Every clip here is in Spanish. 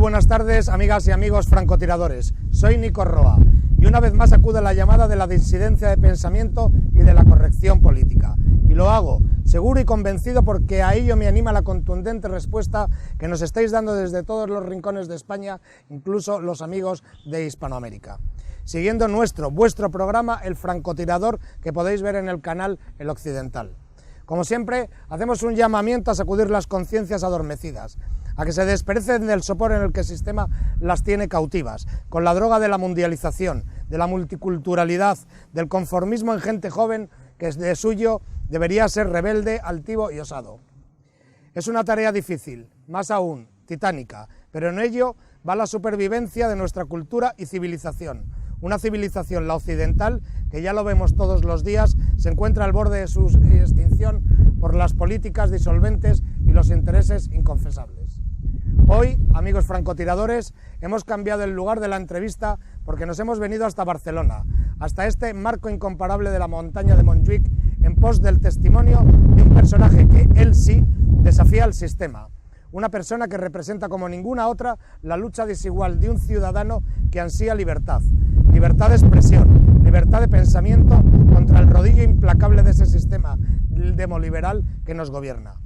buenas tardes, amigas y amigos francotiradores. Soy Nico Roa y una vez más acudo a la llamada de la disidencia de pensamiento y de la corrección política. Y lo hago seguro y convencido porque a ello me anima la contundente respuesta que nos estáis dando desde todos los rincones de España, incluso los amigos de Hispanoamérica. Siguiendo vuestro programa, El Francotirador, que podéis ver en el canal El Occidental. Como siempre, hacemos un llamamiento a sacudir las conciencias adormecidas, a que se desperecen del sopor en el que el sistema las tiene cautivas, con la droga de la mundialización, de la multiculturalidad, del conformismo en gente joven que de suyo debería ser rebelde, altivo y osado. Es una tarea difícil, más aún, titánica, pero en ello va la supervivencia de nuestra cultura y civilización. Una civilización, la occidental, que ya lo vemos todos los días, se encuentra al borde de su extinción por las políticas disolventes y los intereses inconfesables. Hoy, amigos francotiradores, hemos cambiado el lugar de la entrevista porque nos hemos venido hasta Barcelona, hasta este marco incomparable de la montaña de Montjuïc, en pos del testimonio de un personaje que, él sí, desafía al sistema. Una persona que representa como ninguna otra la lucha desigual de un ciudadano que ansía libertad. Libertad de expresión, libertad de pensamiento contra el rodillo implacable de ese sistema demoliberal que nos gobierna.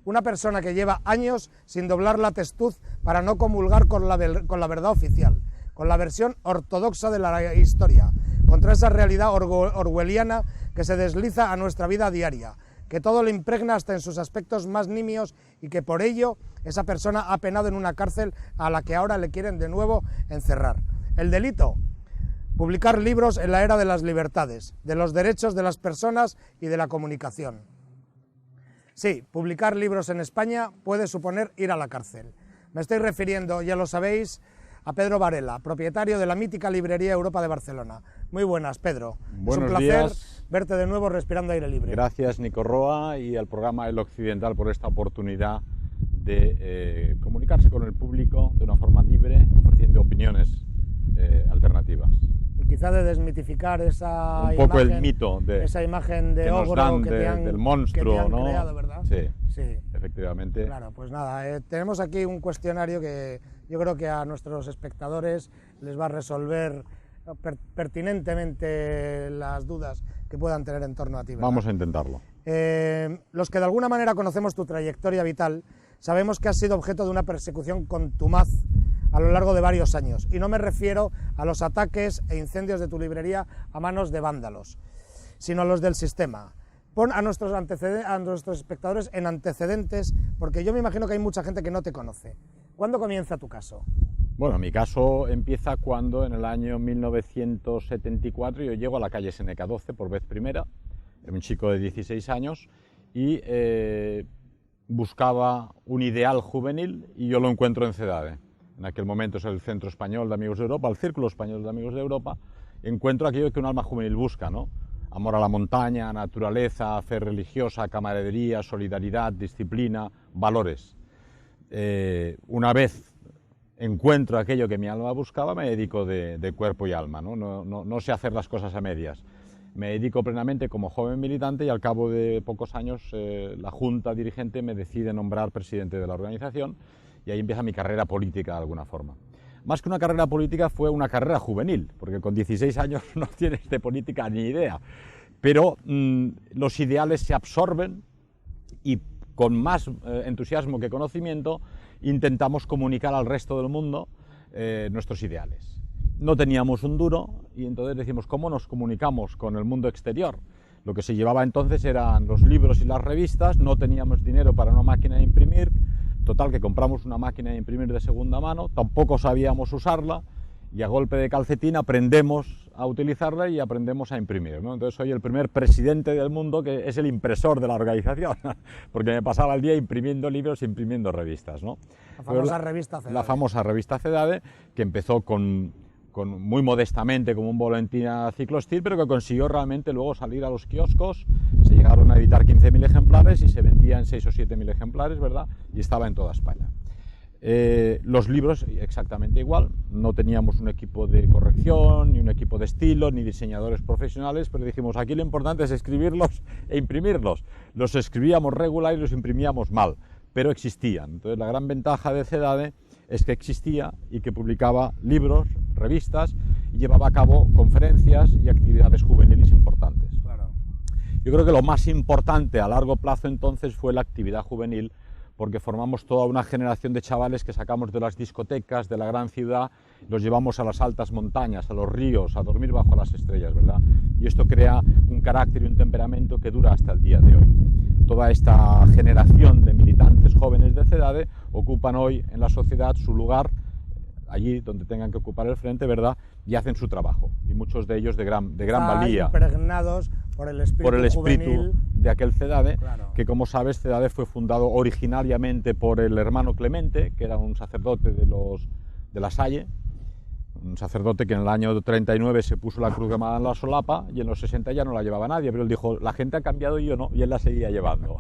Una persona que lleva años sin doblar la testuz para no comulgar con la verdad oficial, con la versión ortodoxa de la historia, contra esa realidad orwelliana que se desliza a nuestra vida diaria, que todo lo impregna hasta en sus aspectos más nimios y que por ello esa persona ha penado en una cárcel a la que ahora le quieren de nuevo encerrar. El delito: publicar libros en la era de las libertades, de los derechos de las personas y de la comunicación. Sí, publicar libros en España puede suponer ir a la cárcel. Me estoy refiriendo, ya lo sabéis, a Pedro Varela, propietario de la mítica librería Europa de Barcelona. Muy buenas, Pedro. Buenos es un placer días. Verte de nuevo respirando aire libre. Gracias, Nico Roa, y al programa El Occidental por esta oportunidad de comunicarse con el público de una forma libre, ofreciendo opiniones alternativas. Y quizá de desmitificar esa poco imagen, el mito esa imagen de que nos ogro dan que te han, del monstruo, que te han ¿no? creado, ¿verdad? Sí, sí, efectivamente. Claro, pues nada, tenemos aquí un cuestionario que yo creo que a nuestros espectadores les va a resolver pertinentemente las dudas que puedan tener en torno a ti, ¿verdad? Vamos a intentarlo. Los que de alguna manera conocemos tu trayectoria vital, sabemos que has sido objeto de una persecución contumaz a lo largo de varios años, y no me refiero a los ataques e incendios de tu librería a manos de vándalos, sino a los del sistema. Pon a nuestros espectadores en antecedentes, porque yo me imagino que hay mucha gente que no te conoce. ¿Cuándo comienza tu caso? Bueno, mi caso empieza cuando en el año 1974 yo llego a la calle Seneca 12 por vez primera, era un chico de 16 años y buscaba un ideal juvenil y yo lo encuentro en CEDADE. En aquel momento es el Centro Español de Amigos de Europa, el Círculo Español de Amigos de Europa. Encuentro aquello que un alma juvenil busca, ¿no? Amor a la montaña, naturaleza, fe religiosa, camaradería, solidaridad, disciplina, valores. Una vez encuentro aquello que mi alma buscaba, me dedico de cuerpo y alma, ¿no? No sé hacer las cosas a medias. Me dedico plenamente como joven militante y al cabo de pocos años la Junta dirigente me decide nombrar presidente de la organización y ahí empieza mi carrera política de alguna forma. Más que una carrera política fue una carrera juvenil, porque con 16 años no tienes de política ni idea, pero los ideales se absorben y con más entusiasmo que conocimiento intentamos comunicar al resto del mundo nuestros ideales. No teníamos un duro y entonces decimos, ¿cómo nos comunicamos con el mundo exterior? Lo que se llevaba entonces eran los libros y las revistas, no teníamos dinero para una máquina de imprimir, total que compramos una máquina de imprimir de segunda mano, tampoco sabíamos usarla y a golpe de calcetín aprendemos a utilizarla y aprendemos a imprimir, ¿no? Entonces soy el primer presidente del mundo que es el impresor de la organización, porque me pasaba el día imprimiendo libros, imprimiendo revistas, ¿no? La famosa revista CEDADE. La famosa revista CEDADE, que empezó muy modestamente como un boletín a ciclostil, pero que consiguió realmente luego salir a los kioscos. Se llegaron a editar 15.000 ejemplares y se vendían 6 o 7.000 ejemplares, ¿verdad? Y estaba en toda España. Los libros exactamente igual, no teníamos un equipo de corrección, ni un equipo de estilo, ni diseñadores profesionales, pero dijimos, aquí lo importante es escribirlos e imprimirlos. Los escribíamos regular y los imprimíamos mal, pero existían. Entonces la gran ventaja de CEDADE es que existía y que publicaba libros, revistas y llevaba a cabo conferencias y actividades juveniles importantes. Claro. Yo creo que lo más importante a largo plazo entonces fue la actividad juvenil, porque formamos toda una generación de chavales que sacamos de las discotecas de la gran ciudad, los llevamos a las altas montañas, a los ríos, a dormir bajo las estrellas, ¿verdad? Y esto crea un carácter y un temperamento que dura hasta el día de hoy. Toda esta generación de militantes jóvenes de CEDADE ocupan hoy en la sociedad su lugar, allí donde tengan que ocupar el frente, ¿verdad? Y hacen su trabajo, y muchos de ellos de gran valía. Impregnados por el espíritu juvenil de aquel CEDADE, claro. Que como sabes, CEDADE fue fundado originariamente por el hermano Clemente, que era un sacerdote de La Salle, un sacerdote que en el año 39 se puso la cruz quemada en la solapa y en los 60 ya no la llevaba nadie, pero él dijo, la gente ha cambiado y yo no, y él la seguía llevando.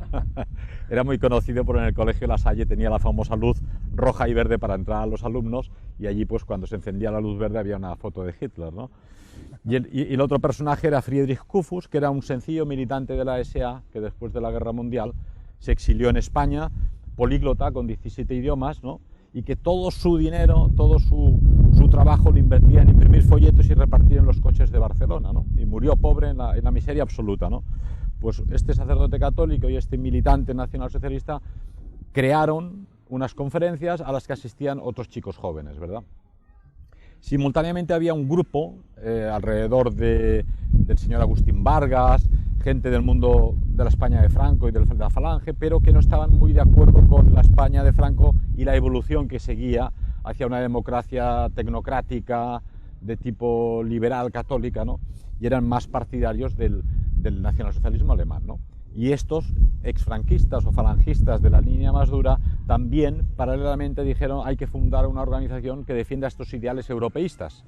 Era muy conocido porque en el colegio La Salle tenía la famosa luz roja y verde para entrar a los alumnos, y allí pues cuando se encendía la luz verde había una foto de Hitler, ¿no? Y el otro personaje era Friedrich Kufus, que era un sencillo militante de la SA que después de la Guerra Mundial se exilió en España, políglota con 17 idiomas, ¿no? Y que todo su dinero, todo su trabajo lo invertía en imprimir folletos y repartir en los coches de Barcelona, ¿no? Y murió pobre en la miseria absoluta, ¿no? Pues este sacerdote católico y este militante nacionalsocialista crearon unas conferencias a las que asistían otros chicos jóvenes, ¿verdad? Simultáneamente había un grupo alrededor del señor Agustín Vargas, gente del mundo de la España de Franco y de la Falange, pero que no estaban muy de acuerdo con la España de Franco y la evolución que seguía hacia una democracia tecnocrática de tipo liberal católica, ¿no? Y eran más partidarios del nacionalsocialismo alemán, ¿no? Y estos exfranquistas o falangistas de la línea más dura también paralelamente dijeron hay que fundar una organización que defienda estos ideales europeístas.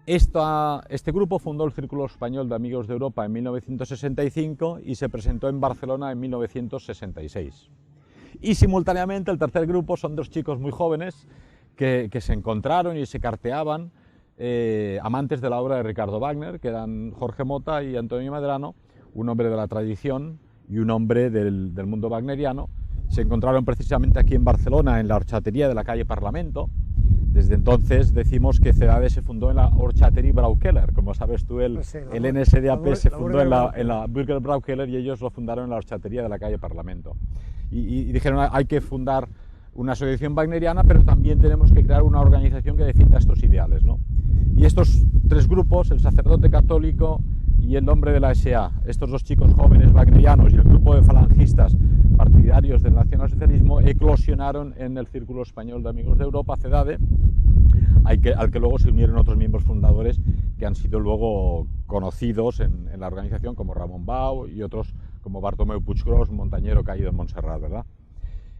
Este grupo fundó el Círculo Español de Amigos de Europa en 1965 y se presentó en Barcelona en 1966. Y simultáneamente el tercer grupo son dos chicos muy jóvenes que se encontraron y se carteaban, amantes de la obra de Ricardo Wagner, que eran Jorge Mota y Antonio Medrano, un hombre de la tradición y un hombre del mundo wagneriano. Se encontraron precisamente aquí en Barcelona, en la horchatería de la calle Parlamento. Desde entonces decimos que CEDADE se fundó en la Horchaterie Braukeller. Como sabes tú, el NSDAP se fundó en la Bürger Braukeller y ellos lo fundaron en la horchatería de la calle Parlamento. Y dijeron, hay que fundar una asociación wagneriana, pero también tenemos que crear una organización que defienda estos ideales, ¿no? Y estos tres grupos, el sacerdote católico y el hombre de la SA, estos dos chicos jóvenes wagnerianos y el grupo de falangistas partidarios del nacionalsocialismo, eclosionaron en el Círculo Español de Amigos de Europa, CEDADE, al que luego se unieron otros miembros fundadores que han sido luego conocidos en la organización, como Ramon Bau y otros como Bartomeu Puiggròs, montañero caído en Montserrat, ¿verdad?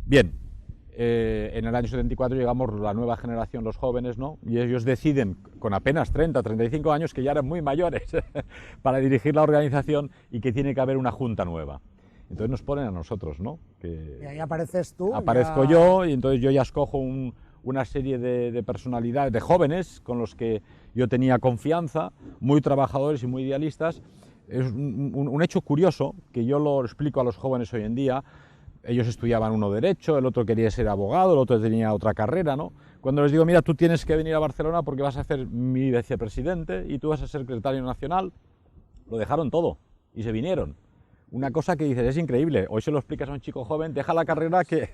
Bien, en el año 74 llegamos la nueva generación, los jóvenes, ¿no? Y ellos deciden, con apenas 30, 35 años, que ya eran muy mayores, para dirigir la organización y que tiene que haber una junta nueva. Entonces nos ponen a nosotros, ¿no? Y ahí apareces tú. Aparezco yo, y entonces yo ya escojo una serie de personalidades, de jóvenes con los que yo tenía confianza, muy trabajadores y muy idealistas. Es un hecho curioso, que yo lo explico a los jóvenes hoy en día. Ellos estudiaban uno derecho, el otro quería ser abogado, el otro tenía otra carrera, ¿no? Cuando les digo, mira, tú tienes que venir a Barcelona porque vas a ser mi vicepresidente y tú vas a ser secretario nacional, lo dejaron todo y se vinieron. Una cosa que dices, es increíble, hoy se lo explicas a un chico joven, deja la carrera que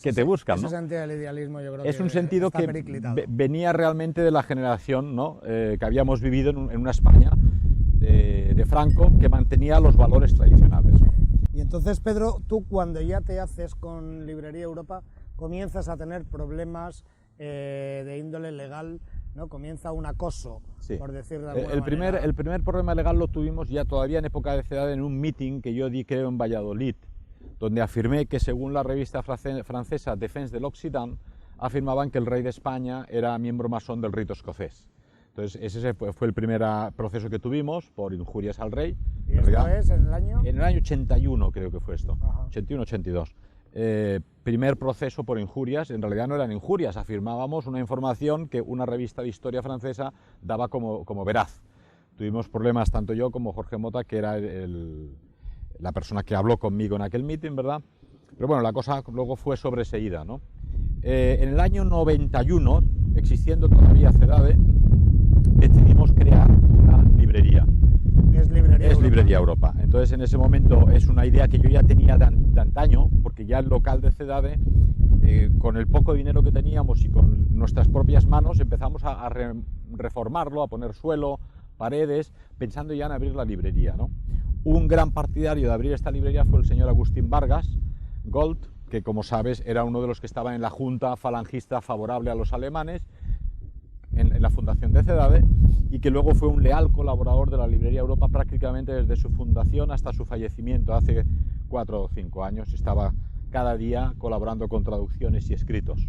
te buscan, ¿no? Ese sentido del idealismo yo creo es que un sentido está que periclitado. venía realmente de la generación, ¿no? Que habíamos vivido en una España de Franco que mantenía los valores tradicionales, ¿no? Y entonces, Pedro, tú cuando ya te haces con Librería Europa, comienzas a tener problemas de índole legal, ¿no? Comienza un acoso, sí, por decirlo de alguna manera. El primer problema legal lo tuvimos ya todavía en época de CEDADE en un meeting que yo di, creo, en Valladolid, donde afirmé que según la revista francesa Défense de l'Occident, afirmaban que el rey de España era miembro masón del rito escocés. Entonces ese fue el primer proceso que tuvimos por injurias al rey. ¿Y esto es en el año? En el año 81 creo que fue esto, 81-82. Primer proceso por injurias, en realidad no eran injurias, afirmábamos una información que una revista de historia francesa daba como veraz. Tuvimos problemas tanto yo como Jorge Mota, que era la persona que habló conmigo en aquel meeting, ¿verdad? Pero bueno, la cosa luego fue sobreseída, ¿no? En el año 91, existiendo todavía CEDADE, decidimos crear una librería. Es Librería Europa. Librería Europa. Entonces, en ese momento es una idea que yo ya tenía de antaño, porque ya el local de CEDADE, con el poco dinero que teníamos y con nuestras propias manos, empezamos a reformarlo, a poner suelo, paredes, pensando ya en abrir la librería, ¿no? Un gran partidario de abrir esta librería fue el señor Agustín Vargas Gold, que, como sabes, era uno de los que estaban en la junta falangista favorable a los alemanes en la fundación de CEDADE, y que luego fue un leal colaborador de la Librería Europa prácticamente desde su fundación hasta su fallecimiento hace 4 o 5 años. Estaba cada día colaborando con traducciones y escritos.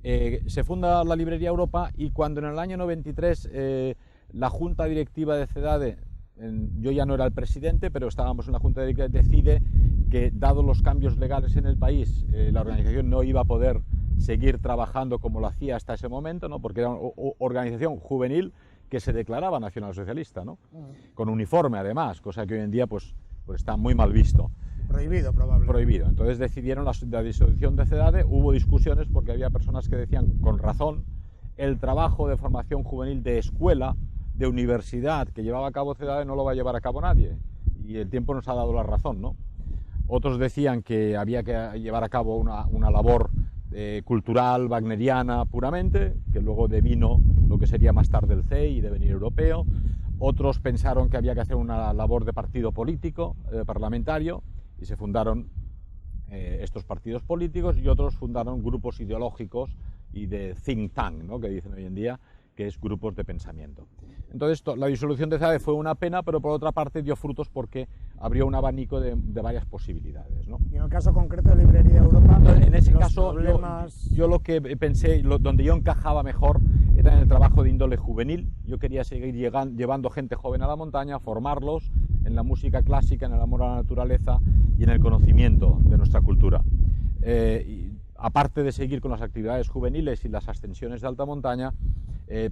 Se funda la Librería Europa, y cuando en el año 93 la junta directiva de CEDADE, yo ya no era el presidente, pero estábamos en la junta directiva, decide que, dados los cambios legales en el país, la organización no iba a poder seguir trabajando como lo hacía hasta ese momento, ¿no? Porque era una organización juvenil que se declaraba nacionalsocialista, ¿no? Con uniforme además, cosa que hoy en día pues está muy mal visto. Prohibido, probablemente. Prohibido. Entonces decidieron la disolución de CEDADE. Hubo discusiones porque había personas que decían, con razón, el trabajo de formación juvenil de escuela, de universidad, que llevaba a cabo CEDADE no lo va a llevar a cabo nadie. Y el tiempo nos ha dado la razón, ¿no? Otros decían que había que llevar a cabo una labor cultural wagneriana puramente, que luego devino lo que sería más tarde el CEI y Devenir Europeo. Otros pensaron que había que hacer una labor de partido político, parlamentario, y se fundaron estos partidos políticos, y otros fundaron grupos ideológicos y de think tank, ¿no? Que dicen hoy en día, que es grupos de pensamiento. Entonces, la disolución de CEDADE fue una pena, pero por otra parte dio frutos porque abrió un abanico de varias posibilidades, ¿no? Y en el caso concreto de Librería Europa, en ese caso, problemas... yo lo que pensé, donde yo encajaba mejor, era en el trabajo de índole juvenil. Yo quería seguir llevando gente joven a la montaña, formarlos en la música clásica, en el amor a la naturaleza y en el conocimiento de nuestra cultura. Aparte de seguir con las actividades juveniles y las ascensiones de alta montaña,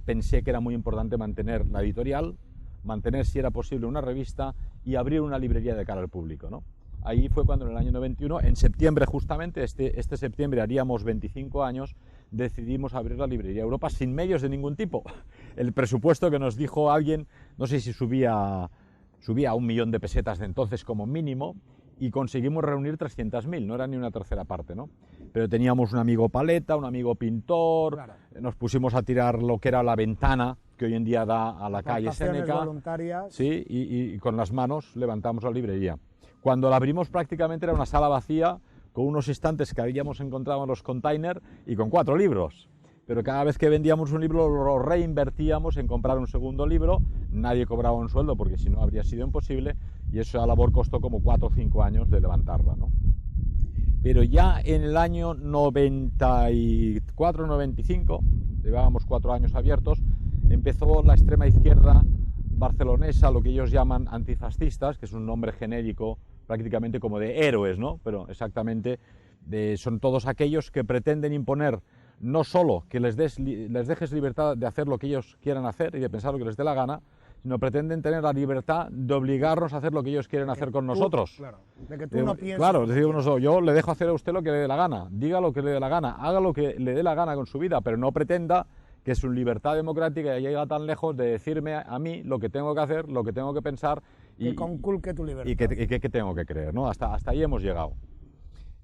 pensé que era muy importante mantener la editorial, mantener, si era posible, una revista y abrir una librería de cara al público, ¿no? Ahí fue cuando, en el año 91, en septiembre justamente, este septiembre haríamos 25 años, decidimos abrir la Librería Europa sin medios de ningún tipo. El presupuesto que nos dijo alguien, no sé si subía a 1 millón de pesetas de entonces como mínimo, y conseguimos reunir 300.000, no era ni una tercera parte, ¿no? Pero teníamos un amigo paleta, un amigo pintor, claro. Nos pusimos a tirar lo que era la ventana que hoy en día da a la calle Séneca, voluntarias. Sí, y con las manos levantamos la librería. Cuando la abrimos prácticamente era una sala vacía, con unos estantes que habíamos encontrado en los containers y con 4 libros. Pero cada vez que vendíamos un libro lo reinvertíamos en comprar un segundo libro, nadie cobraba un sueldo porque si no habría sido imposible, y esa labor costó como 4 o 5 años de levantarla, ¿no? Pero ya en el año 94-95, llevábamos 4 años abiertos, empezó la extrema izquierda barcelonesa, lo que ellos llaman antifascistas, que es un nombre genérico prácticamente como de héroes, ¿no? Pero exactamente son todos aquellos que pretenden imponer no solo que les dejes libertad de hacer lo que ellos quieran hacer y de pensar lo que les dé la gana, sino pretenden tener la libertad de obligarnos a hacer lo que ellos quieren hacer con nosotros. Claro, de que tú no pienses. Claro, yo le dejo hacer a usted lo que le dé la gana, diga lo que le dé la gana, haga lo que le dé la gana con su vida, pero no pretenda que su libertad democrática llega tan lejos de decirme a mí lo que tengo que hacer, lo que tengo que pensar y que conculque tu libertad. Y que tengo que creer, ¿no? Hasta ahí hemos llegado.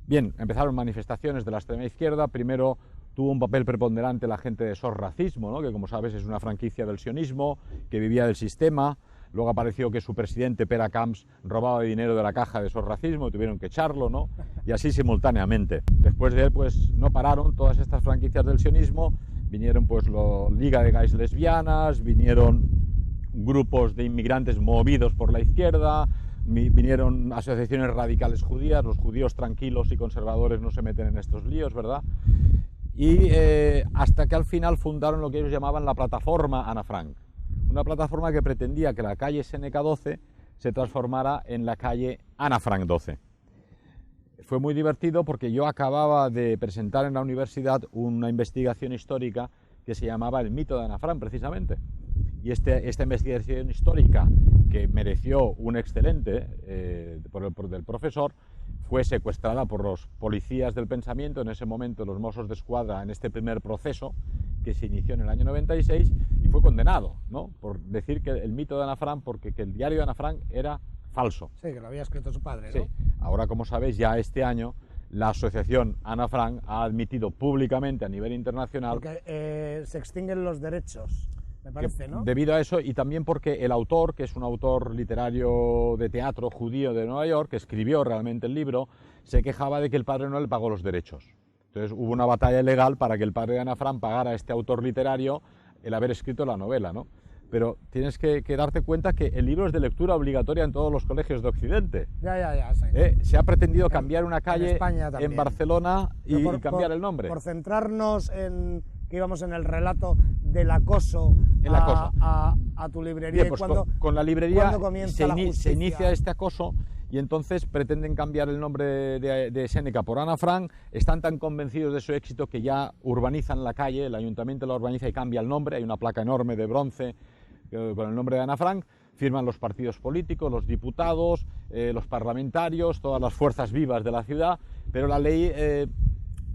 Bien, empezaron manifestaciones de la extrema izquierda. Primero tuvo un papel preponderante la gente de SOS Racismo, ¿no? Que, como sabes, es una franquicia del sionismo que vivía del sistema. Luego apareció que su presidente, Pere Camps, robaba dinero de la caja de SOS Racismo, tuvieron que echarlo, ¿no? Y así simultáneamente. Después de él, pues no pararon todas estas franquicias del sionismo. Vinieron pues la Liga de Gays Lesbianas, vinieron grupos de inmigrantes movidos por la izquierda, vinieron asociaciones radicales judías, los judíos tranquilos y conservadores no se meten en estos líos, ¿verdad? Y hasta que al final fundaron lo que ellos llamaban la plataforma Ana Frank, una plataforma que pretendía que la calle Séneca 12 se transformara en la calle Ana Frank 12. Fue muy divertido porque yo acababa de presentar en la universidad una investigación histórica que se llamaba El mito de Ana Frank, precisamente. Y esta investigación histórica, que mereció un excelente del profesor, fue secuestrada por los policías del pensamiento, en ese momento los Mossos d'Esquadra, en este primer proceso que se inició en el año 96, y fue condenado, ¿no?, por decir que el mito de Ana Frank, porque que el diario de Ana Frank era falso. Sí, que lo había escrito su padre, ¿no? Sí. Ahora, como sabéis, ya este año la asociación Ana Frank ha admitido públicamente a nivel internacional porque se extinguen los derechos, me parece, ¿no? Debido a eso, y también porque el autor, que es un autor literario de teatro judío de Nueva York, que escribió realmente el libro, se quejaba de que el padre no le pagó los derechos. Entonces hubo una batalla legal para que el padre de Ana Frank pagara a este autor literario el haber escrito la novela, ¿no? Pero tienes que darte cuenta que el libro es de lectura obligatoria en todos los colegios de Occidente. Ya. Sí. Se ha pretendido cambiar una calle en Barcelona y cambiar el nombre. Por centrarnos en que íbamos en el relato del acoso, a tu librería. Bien, pues con la librería se inicia este acoso, y entonces pretenden cambiar el nombre de Séneca por Ana Frank. Están tan convencidos de su éxito que ya urbanizan la calle, el ayuntamiento la urbaniza y cambia el nombre. Hay una placa enorme de bronce con el nombre de Ana Frank. Firman los partidos políticos, los diputados, los parlamentarios, todas las fuerzas vivas de la ciudad, pero la ley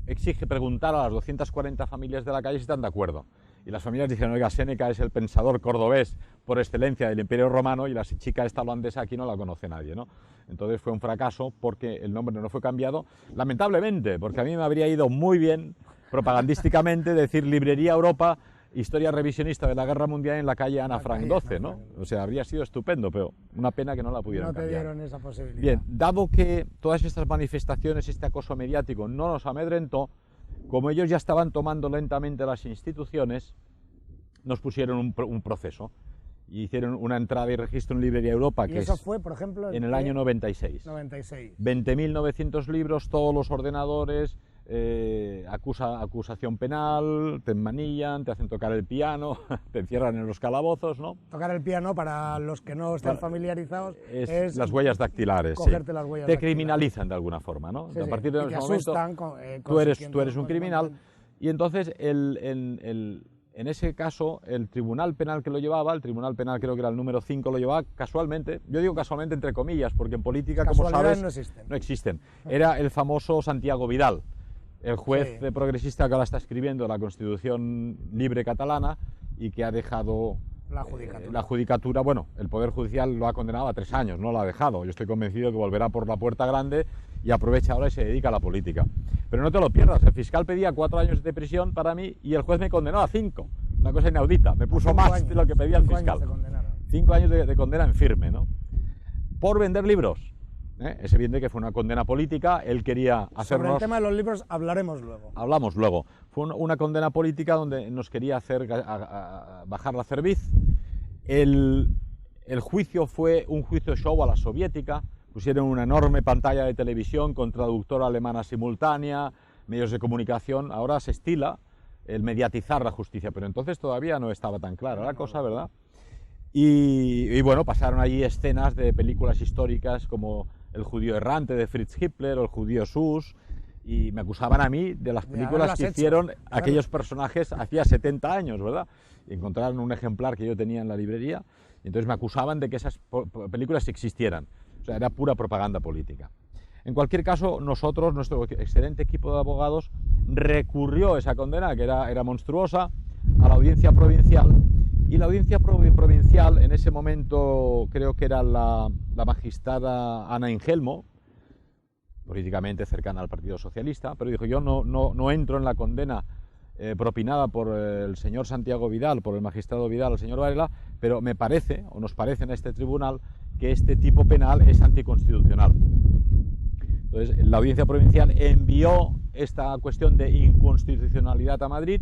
exige preguntar a las 240 familias de la calle si están de acuerdo. Y las familias dijeron: oiga, Séneca es el pensador cordobés por excelencia del Imperio Romano, y la chica esta holandesa aquí no la conoce nadie, ¿no? Entonces fue un fracaso porque el nombre no fue cambiado, lamentablemente, porque a mí me habría ido muy bien propagandísticamente decir Librería Europa, historia revisionista de la Guerra Mundial en la calle Ana Frank 12, ¿no? O sea, habría sido estupendo, pero una pena que no la pudieron cambiar. No te dieron esa posibilidad. Bien, dado que todas estas manifestaciones, este acoso mediático no nos amedrentó, como ellos ya estaban tomando lentamente las instituciones, nos pusieron un proceso. Y hicieron una entrada y registro en Librería Europa, que eso fue, por ejemplo, en el año 96. 20.900 libros, todos los ordenadores, acusación penal, te enmanillan, te hacen tocar el piano, te encierran en los calabozos, ¿no? Tocar el piano, para los que no están familiarizados, es las huellas dactilares. Cogerte las huellas te criminalizan de alguna forma, ¿no? Sí, a partir de ese momento tú eres un criminal, y entonces en ese caso, el tribunal penal que lo llevaba, el tribunal penal creo que era el número 5, lo llevaba casualmente, yo digo casualmente entre comillas, porque en política, como sabes, no existen. Era el famoso Santiago Vidal, el juez progresista que ahora está escribiendo la Constitución libre catalana y que ha dejado la judicatura. Bueno, el Poder Judicial lo ha condenado a 3 años, no lo ha dejado. Yo estoy convencido que volverá por la puerta grande y aprovecha ahora y se dedica a la política. Pero no te lo pierdas, el fiscal pedía 4 años de prisión para mí y el juez me condenó a 5. Una cosa inaudita, me puso más de lo que pedía el fiscal. 5 años de condena en firme, ¿no? Por vender libros. Es evidente que fue una condena política, él quería hacernos... Sobre el tema de los libros hablaremos luego. Hablamos luego. Fue una condena política donde nos quería hacer bajar la cerviz. El juicio fue un juicio show a la soviética. Pusieron una enorme pantalla de televisión con traductora alemana simultánea, medios de comunicación. Ahora se estila el mediatizar la justicia, pero entonces todavía no estaba tan clara la cosa, ¿verdad? Y bueno, pasaron allí escenas de películas históricas como El judío errante de Fritz Hippler o El judío Sus, y me acusaban a mí de las películas que hicieron aquellos personajes hacía 70 años, ¿verdad? Y encontraron un ejemplar que yo tenía en la librería, y entonces me acusaban de que esas películas existieran. O sea, era pura propaganda política. En cualquier caso, nosotros, nuestro excelente equipo de abogados, recurrió esa condena, que era monstruosa, a la audiencia provincial. Y la audiencia provincial, en ese momento, creo que era la magistrada Ana Ingelmo, políticamente cercana al Partido Socialista, pero dijo: yo no entro en la condena propinada por el señor Santiago Vidal, por el magistrado Vidal, el señor Varela, pero me parece, o nos parece en este tribunal, que este tipo penal es anticonstitucional. Entonces, la audiencia provincial envió esta cuestión de inconstitucionalidad a Madrid.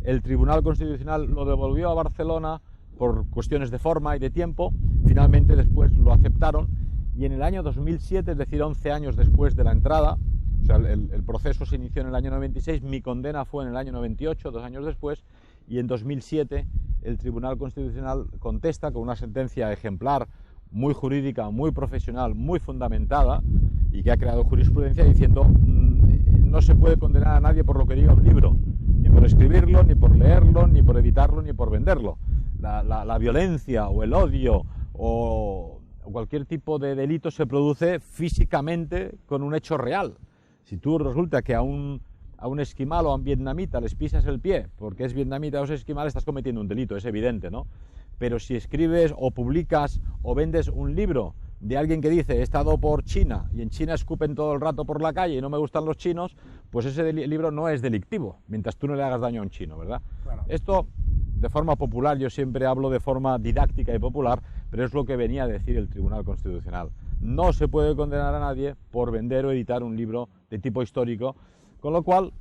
El Tribunal Constitucional lo devolvió a Barcelona por cuestiones de forma y de tiempo. Finalmente después lo aceptaron, y en el año 2007, es decir, 11 años después de la entrada, o sea, el proceso se inició en el año 96, mi condena fue en el año 98, 2 años después, y en 2007 el Tribunal Constitucional contesta con una sentencia ejemplar, muy jurídica, muy profesional, muy fundamentada, y que ha creado jurisprudencia diciendo: no se puede condenar a nadie por lo que diga un libro, ni por escribirlo, ni por leerlo, ni por editarlo, ni por venderlo. La violencia o el odio o cualquier tipo de delito se produce físicamente con un hecho real. Si tú resulta que a un esquimal o a un vietnamita les pisas el pie porque es vietnamita o es esquimal, estás cometiendo un delito, es evidente, ¿no? Pero si escribes o publicas o vendes un libro de alguien que dice he estado por China y en China escupen todo el rato por la calle y no me gustan los chinos, pues ese libro no es delictivo, mientras tú no le hagas daño a un chino, ¿verdad? Claro. Esto de forma popular, yo siempre hablo de forma didáctica y popular, pero es lo que venía a decir el Tribunal Constitucional. No se puede condenar a nadie por vender o editar un libro de tipo histórico, con lo cual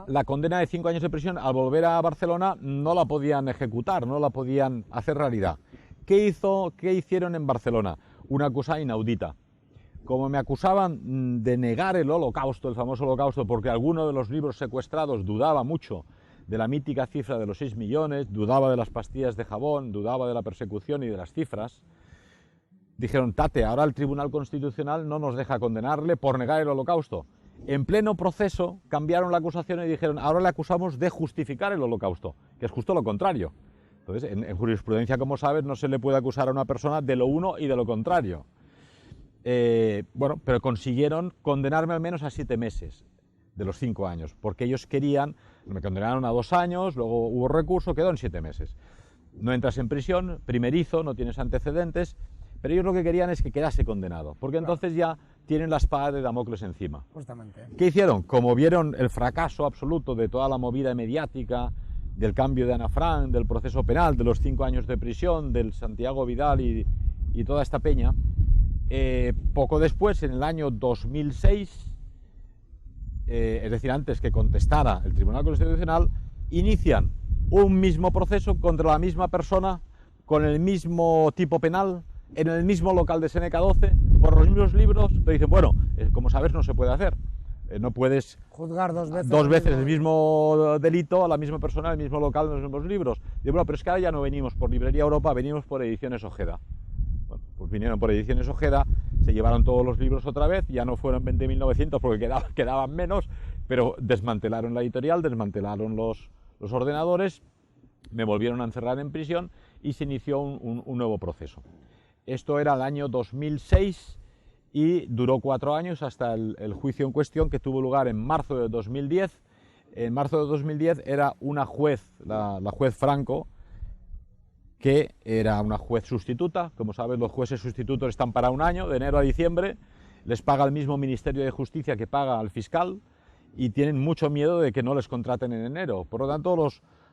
la condena de 5 años de prisión al volver a Barcelona no la podían ejecutar, no la podían hacer realidad. ¿Qué hicieron en Barcelona? Una cosa inaudita. Como me acusaban de negar el Holocausto, el famoso Holocausto, porque alguno de los libros secuestrados dudaba mucho de la mítica cifra de los 6 millones, dudaba de las pastillas de jabón, dudaba de la persecución y de las cifras, dijeron, tate, ahora el Tribunal Constitucional no nos deja condenarle por negar el Holocausto. En pleno proceso cambiaron la acusación y dijeron, ahora le acusamos de justificar el Holocausto, que es justo lo contrario. Entonces, en jurisprudencia, como sabes, no se le puede acusar a una persona de lo uno y de lo contrario. Bueno, pero consiguieron condenarme al menos a 7 meses de los 5 años, porque ellos querían, me condenaron a 2 años, luego hubo recurso, quedó en 7 meses. No entras en prisión, primerizo, no tienes antecedentes, pero ellos lo que querían es que quedase condenado, porque entonces ya tienen la espada de Damocles encima. Justamente. ¿Qué hicieron? Como vieron el fracaso absoluto de toda la movida mediática, del cambio de Ana Frank, del proceso penal, de los 5 años de prisión, del Santiago Vidal y toda esta peña, poco después, en el año 2006, es decir, antes que contestara el Tribunal Constitucional, inician un mismo proceso contra la misma persona, con el mismo tipo penal, en el mismo local de Seneca 12, por los mismos libros, pero dicen, bueno, como sabes no se puede hacer, no puedes juzgar dos veces el mismo delito a la misma persona, en el mismo local, en los mismos libros. Digo, bueno, pero es que ahora ya no venimos por Librería Europa, venimos por Ediciones Ojeda. Bueno, pues vinieron por Ediciones Ojeda, se llevaron todos los libros otra vez, ya no fueron 20.900 porque quedaban menos, pero desmantelaron la editorial, desmantelaron los ordenadores, me volvieron a encerrar en prisión y se inició un nuevo proceso. Esto era el año 2006 y duró 4 años hasta el juicio en cuestión, que tuvo lugar en marzo de 2010. En marzo de 2010 era una juez, la juez Franco, que era una juez sustituta. Como sabes, los jueces sustitutos están para un año, de enero a diciembre, les paga el mismo Ministerio de Justicia que paga al fiscal y tienen mucho miedo de que no les contraten en enero. Por lo tanto,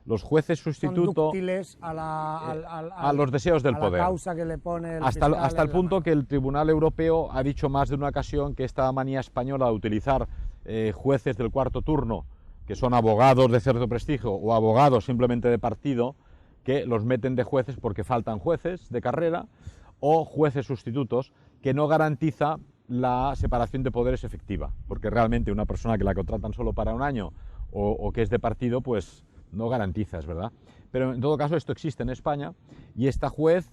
los jueces sustitutos son dúctiles a los deseos del poder. La causa que le pone el hasta el punto que el Tribunal Europeo ha dicho más de una ocasión que esta manía española de utilizar jueces del cuarto turno, que son abogados de cierto prestigio o abogados simplemente de partido, que los meten de jueces porque faltan jueces de carrera, o jueces sustitutos, que no garantiza la separación de poderes efectiva, porque realmente una persona que la contratan solo para un año o que es de partido, pues no garantiza, es verdad. Pero en todo caso esto existe en España y esta juez,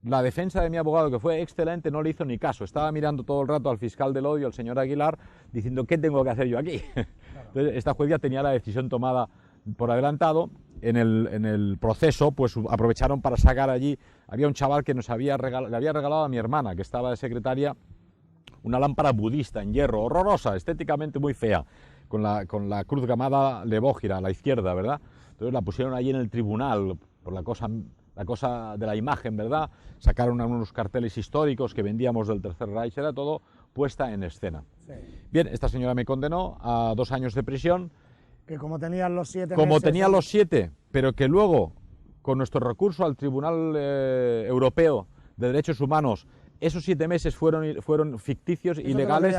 la defensa de mi abogado, que fue excelente, no le hizo ni caso. Estaba mirando todo el rato al fiscal del odio, al señor Aguilar, diciendo ¿qué tengo que hacer yo aquí? Claro. Entonces esta juez ya tenía la decisión tomada por adelantado. En el proceso pues aprovecharon para sacar allí, había un chaval que le había regalado a mi hermana, que estaba de secretaria, una lámpara budista en hierro, horrorosa, estéticamente muy fea, con la cruz gamada levógira a la izquierda, ¿verdad? Entonces la pusieron allí en el tribunal por la cosa de la imagen, ¿verdad? Sacaron unos carteles históricos que vendíamos del Tercer Reich, era todo puesta en escena. Sí. Bien, esta señora me condenó a 2 años de prisión. Que como tenían los 7 Como tenía los 7, pero que luego, con nuestro recurso al Tribunal Europeo de Derechos Humanos, esos 7 meses fueron ficticios, ilegales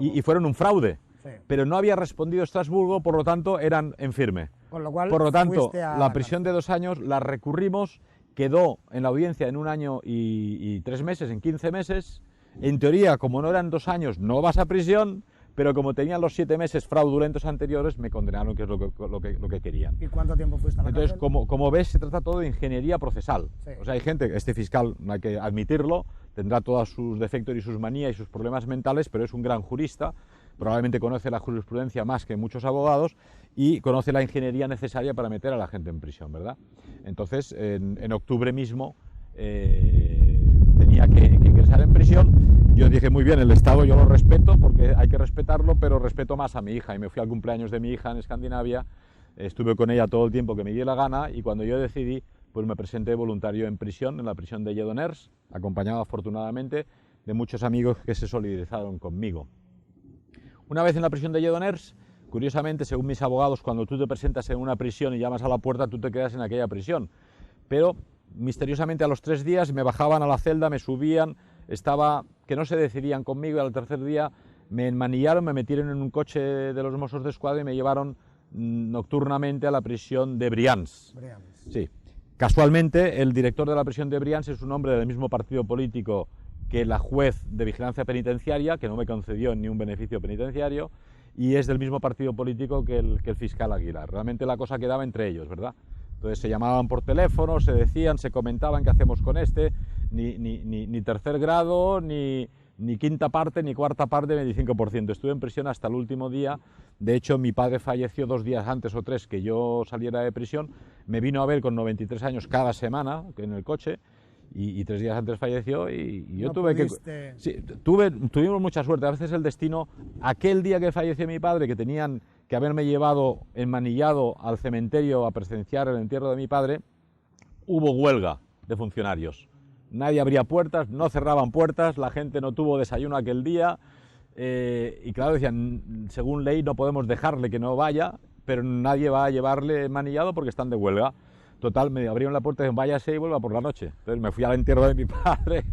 y fueron un fraude. Sí. Pero no había respondido Estrasburgo, por lo tanto eran en firme. Con lo cual, por lo tanto, la prisión de 2 años la recurrimos, quedó en la audiencia en 1 año y 3 meses, en 15 meses. En teoría, como no eran 2 años, no vas a prisión, pero como tenían los 7 meses fraudulentos anteriores, me condenaron, que es lo que querían. ¿Y cuánto tiempo fuiste a la Entonces, cárcel? como ves, se trata todo de ingeniería procesal. Sí. O sea, hay gente, este fiscal, no hay que admitirlo, tendrá todos sus defectos y sus manías y sus problemas mentales, pero es un gran jurista, probablemente conoce la jurisprudencia más que muchos abogados y conoce la ingeniería necesaria para meter a la gente en prisión, ¿verdad? Entonces, en octubre mismo tenía tenía que ingresar en prisión. Yo dije, muy bien, el Estado yo lo respeto porque hay que respetarlo, pero respeto más a mi hija. Y me fui al cumpleaños de mi hija en Escandinavia, estuve con ella todo el tiempo que me dio la gana y cuando yo decidí, pues me presenté voluntario en prisión, en la prisión de Lledoners, acompañado afortunadamente de muchos amigos que se solidarizaron conmigo. Una vez en la prisión de Lledoners, curiosamente, según mis abogados, cuando tú te presentas en una prisión y llamas a la puerta, tú te quedas en aquella prisión. Pero misteriosamente a los 3 días me bajaban a la celda, me subían, que no se decidían conmigo y al tercer día me enmanillaron, me metieron en un coche de los Mossos d'Esquadra y me llevaron nocturnamente a la prisión de Brians. Sí. Casualmente, el director de la prisión de Brians es un hombre del mismo partido político que la juez de vigilancia penitenciaria, que no me concedió ni un beneficio penitenciario, y es del mismo partido político que el fiscal Aguilar. Realmente la cosa quedaba entre ellos, ¿verdad? Entonces se llamaban por teléfono, se decían, se comentaban qué hacemos con este, ni tercer grado, ni quinta parte, ni cuarta parte, 25%. Estuve en prisión hasta el último día. De hecho, mi padre falleció 2 días antes o 3 que yo saliera de prisión. Me vino a ver con 93 años cada semana en el coche y 3 días antes falleció y yo no tuve pudiste... que... Sí, tuvimos mucha suerte. A veces el destino, aquel día que falleció mi padre, que tenían que haberme llevado enmanillado al cementerio a presenciar el entierro de mi padre, hubo huelga de funcionarios. Nadie abría puertas, no cerraban puertas, la gente no tuvo desayuno aquel día y claro, decían, según ley no podemos dejarle que no vaya, pero nadie va a llevarle enmanillado porque están de huelga. Total, me abrieron la puerta y dijeron, váyase y vuelva por la noche. Entonces me fui al entierro de mi padre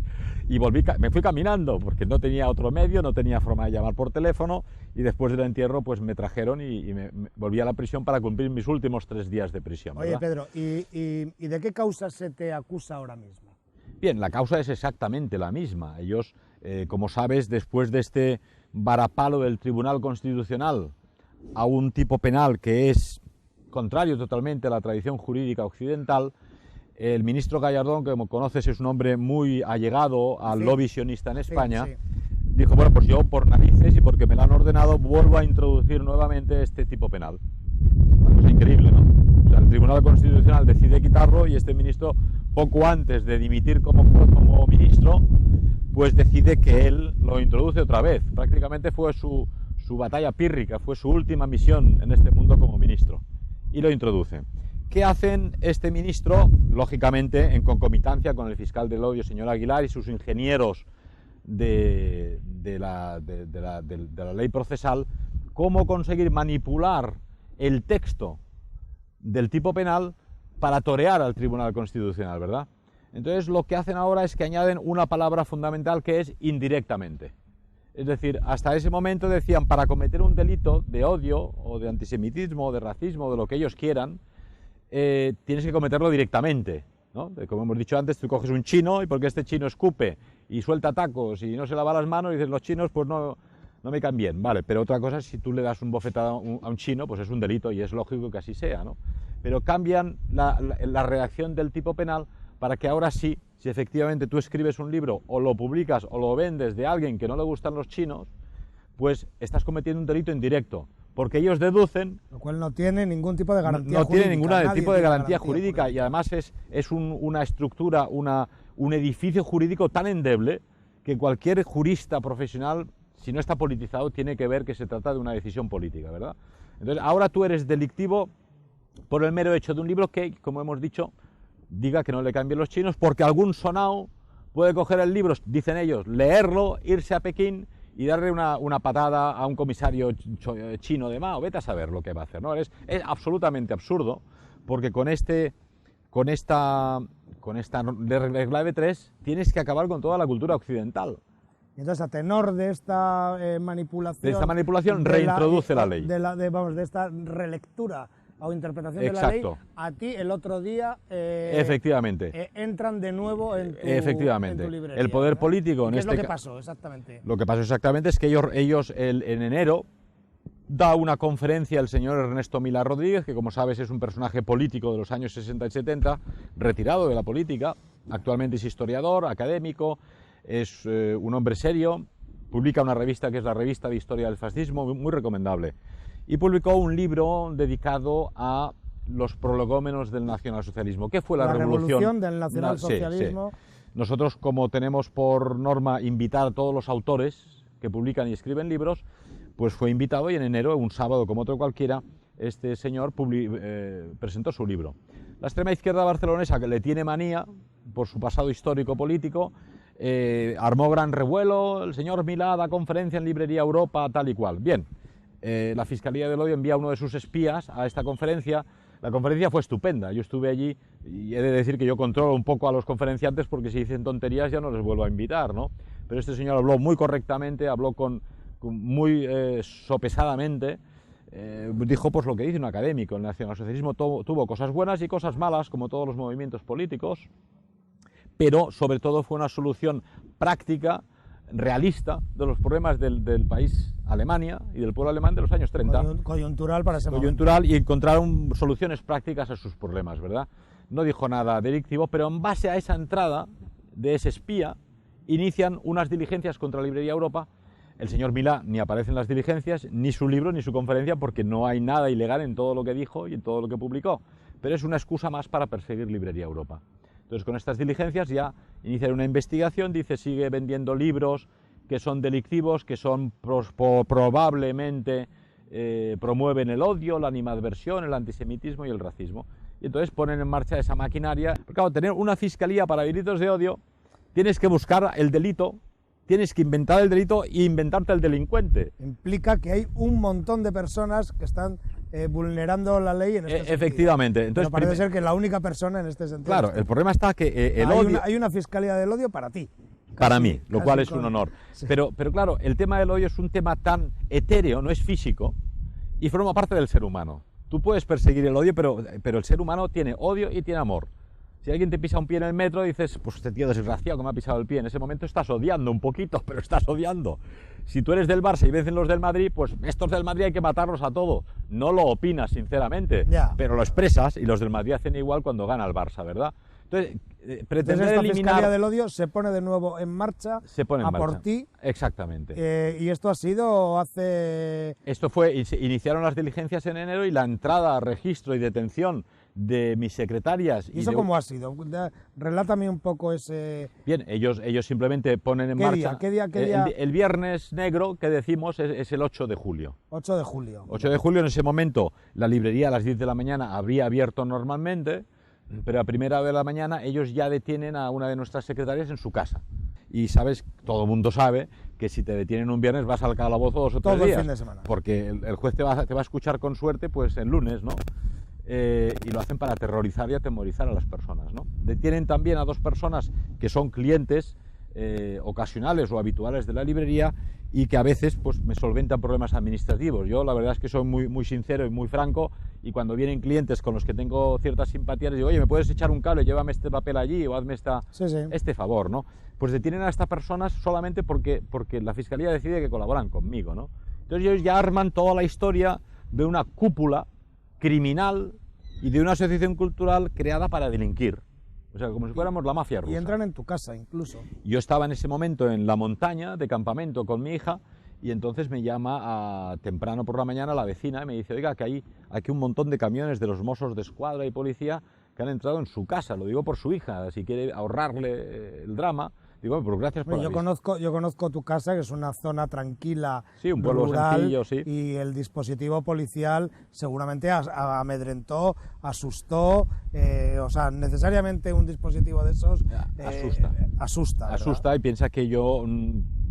y me fui caminando porque no tenía otro medio, no tenía forma de llamar por teléfono y después del entierro pues me trajeron y me volví a la prisión para cumplir mis últimos 3 días de prisión. Oye, ¿verdad? Pedro, ¿y de qué causa se te acusa ahora mismo? Bien, la causa es exactamente la misma. Ellos, como sabes, después de este varapalo del Tribunal Constitucional a un tipo penal que es contrario totalmente a la tradición jurídica occidental, el ministro Gallardón, que como conoces es un hombre muy allegado al lobby sionista en España, dijo, bueno, pues yo por narices y porque me lo han ordenado vuelvo a introducir nuevamente este tipo penal. Una cosa increíble, ¿no? O sea, el Tribunal Constitucional decide quitarlo y este ministro, poco antes de dimitir como ministro, pues decide que él lo introduce otra vez. Prácticamente fue su batalla pírrica, fue su última misión en este mundo como ministro. Y lo introduce. ¿Qué hacen este ministro? Lógicamente, en concomitancia con el fiscal del odio, señor Aguilar, y sus ingenieros de la ley procesal, cómo conseguir manipular el texto del tipo penal para torear al Tribunal Constitucional, ¿verdad? Entonces, lo que hacen ahora es que añaden una palabra fundamental que es indirectamente. Es decir, hasta ese momento decían, para cometer un delito de odio o de antisemitismo o de racismo, de lo que ellos quieran, tienes que cometerlo directamente, ¿no? Como hemos dicho antes, tú coges un chino y porque este chino escupe y suelta tacos y no se lava las manos y dices, los chinos pues no me caen bien, vale, pero otra cosa es si tú le das un bofetado a un chino, pues es un delito y es lógico que así sea, ¿no? Pero cambian la redacción del tipo penal para que ahora sí, si efectivamente tú escribes un libro o lo publicas o lo vendes de alguien que no le gustan los chinos, pues estás cometiendo un delito indirecto, porque ellos deducen... Lo cual no tiene ningún tipo de garantía jurídica. No tiene ningún tipo de garantía jurídica y además es una estructura, un edificio jurídico tan endeble que cualquier jurista profesional, si no está politizado, tiene que ver que se trata de una decisión política, ¿verdad? Entonces, ahora tú eres delictivo por el mero hecho de un libro que, como hemos dicho, diga que no le cambien los chinos, porque algún sonao puede coger el libro, dicen ellos, leerlo, irse a Pekín y darle una patada a un comisario chino de Mao. Vete a saber lo que va a hacer, ¿no? Es absolutamente absurdo, porque con esta regla de 3 tienes que acabar con toda la cultura occidental. Y entonces, a tenor de esta manipulación... De esta manipulación reintroduce la ley. De esta relectura o interpretación de la ley, a ti el otro día efectivamente entran de nuevo en tu, efectivamente. En tu librería. El poder político... ¿Qué es lo que pasó exactamente? Lo que pasó exactamente es que ellos en enero da una conferencia el señor Ernesto Milá Rodríguez, que como sabes es un personaje político de los años 60 y 70, retirado de la política, actualmente es historiador, académico, es un hombre serio, publica una revista que es la Revista de Historia del Fascismo, muy recomendable. Y publicó un libro dedicado a los prolegómenos del nacionalsocialismo. ¿Qué fue la revolución del nacionalsocialismo? Sí. Nosotros, como tenemos por norma invitar a todos los autores que publican y escriben libros, pues fue invitado y en enero, un sábado como otro cualquiera, este señor presentó su libro. La extrema izquierda barcelonesa, que le tiene manía por su pasado histórico político, armó gran revuelo, el señor Milá da conferencia en Librería Europa, tal y cual. Bien, la Fiscalía del Odio envía a uno de sus espías a esta conferencia. La conferencia fue estupenda, yo estuve allí y he de decir que yo controlo un poco a los conferenciantes porque si dicen tonterías ya no les vuelvo a invitar, ¿no? Pero este señor habló muy correctamente, habló muy sopesadamente, dijo pues lo que dice un académico. El nacionalsocialismo tuvo cosas buenas y cosas malas, como todos los movimientos políticos, pero sobre todo fue una solución práctica, realista, de los problemas del país Alemania y del pueblo alemán de los años 30. Coyuntural para ese momento. Coyuntural, y encontraron soluciones prácticas a sus problemas, ¿verdad? No dijo nada delictivo, pero en base a esa entrada de ese espía, inician unas diligencias contra la Librería Europa. El señor Milá ni aparece en las diligencias, ni su libro, ni su conferencia, porque no hay nada ilegal en todo lo que dijo y en todo lo que publicó. Pero es una excusa más para perseguir Librería Europa. Entonces, con estas diligencias ya inician una investigación, dice, sigue vendiendo libros que son delictivos, que son probablemente promueven el odio, la animadversión, el antisemitismo y el racismo. Y entonces ponen en marcha esa maquinaria. Porque, claro, tener una fiscalía para delitos de odio, tienes que buscar el delito, tienes que inventar el delito e inventarte el delincuente. Implica que hay un montón de personas que están vulnerando la ley en este sentido. Efectivamente. Entonces, pero parece ser que la única persona en este sentido. Claro, el problema está que el odio... Hay una fiscalía del odio para ti. Para mí, lo cual es un honor. Sí. Pero claro, el tema del odio es un tema tan etéreo, no es físico, y forma parte del ser humano. Tú puedes perseguir el odio, pero el ser humano tiene odio y tiene amor. Si alguien te pisa un pie en el metro, dices, pues este tío desgraciado que me ha pisado el pie. En ese momento estás odiando un poquito, pero estás odiando. Si tú eres del Barça y vencen los del Madrid, pues estos del Madrid hay que matarlos a todos. No lo opinas, sinceramente, pero lo expresas, y los del Madrid hacen igual cuando gana el Barça, ¿verdad? Entonces, pretender esta eliminar... Fiscalía del Odio se pone de nuevo en marcha, por ti. Exactamente. ¿Y esto ha sido hace...? Esto fue, iniciaron las diligencias en enero y la entrada, registro y detención de mis secretarias... ¿Y eso cómo ha sido? Relátame un poco ese... Bien, ellos simplemente ponen en marcha... ¿Qué día? El viernes negro, que decimos, es el 8 de julio. 8 de julio. 8 de julio, en ese momento, la librería a las 10 de la mañana habría abierto normalmente, pero a primera hora de la mañana ellos ya detienen a una de nuestras secretarias en su casa. Y sabes, todo el mundo sabe que si te detienen un viernes vas al calabozo 2 o 3 días. Todo el fin de semana. Porque el juez te va a escuchar con suerte pues el lunes, ¿no? Y lo hacen para aterrorizar y atemorizar a las personas, ¿no? Detienen también a 2 personas que son clientes ocasionales o habituales de la librería y que a veces pues me solventan problemas administrativos. Yo la verdad es que soy muy sincero y muy franco, y cuando vienen clientes con los que tengo cierta simpatía les digo, oye, ¿me puedes echar un cable? Llévame este papel allí o hazme este favor, ¿no? Pues detienen a estas personas solamente porque la Fiscalía decide que colaboran conmigo, ¿no? Entonces ellos ya arman toda la historia de una cúpula criminal y de una asociación cultural creada para delinquir. O sea, como si fuéramos la mafia rusa. Y entran en tu casa, incluso. Yo estaba en ese momento en la montaña de campamento con mi hija, y entonces me llama temprano por la mañana la vecina y me dice, oiga, que hay aquí un montón de camiones de los Mossos de Escuadra y policía que han entrado en su casa. Lo digo por su hija, si quiere ahorrarle el drama. Digo, pero gracias por yo conozco tu casa, que es una zona tranquila, sí, un pueblo rural, sencillo, sí. Y el dispositivo policial seguramente amedrentó, asustó, o sea, necesariamente un dispositivo de esos asusta. Asusta, y piensa que yo,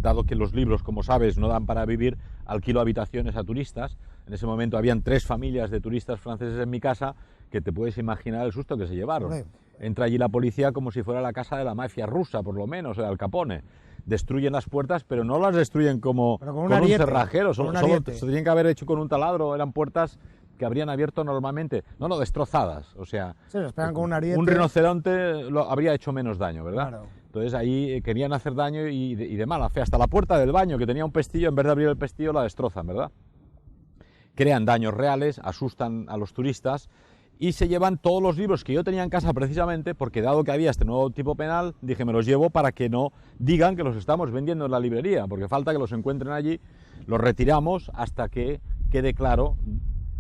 dado que los libros, como sabes, no dan para vivir, alquilo habitaciones a turistas. En ese momento habían 3 familias de turistas franceses en mi casa, que te puedes imaginar el susto que se llevaron. Entra allí la policía como si fuera la casa de la mafia rusa, por lo menos, o de Al Capone. Destruyen las puertas, pero no las destruyen con un cerrajero, solo se tenían que haber hecho con un taladro. Eran puertas que habrían abierto normalmente, no, destrozadas, o sea, sí, esperan con un ariete. Un rinoceronte lo habría hecho menos daño, ¿verdad? Claro. Entonces ahí querían hacer daño y de mala fe. Hasta la puerta del baño, que tenía un pestillo, en vez de abrir el pestillo la destrozan, ¿verdad? Crean daños reales, asustan a los turistas y se llevan todos los libros que yo tenía en casa, precisamente porque, dado que había este nuevo tipo penal, dije, me los llevo para que no digan que los estamos vendiendo en la librería, porque falta que los encuentren allí. Los retiramos hasta que quede claro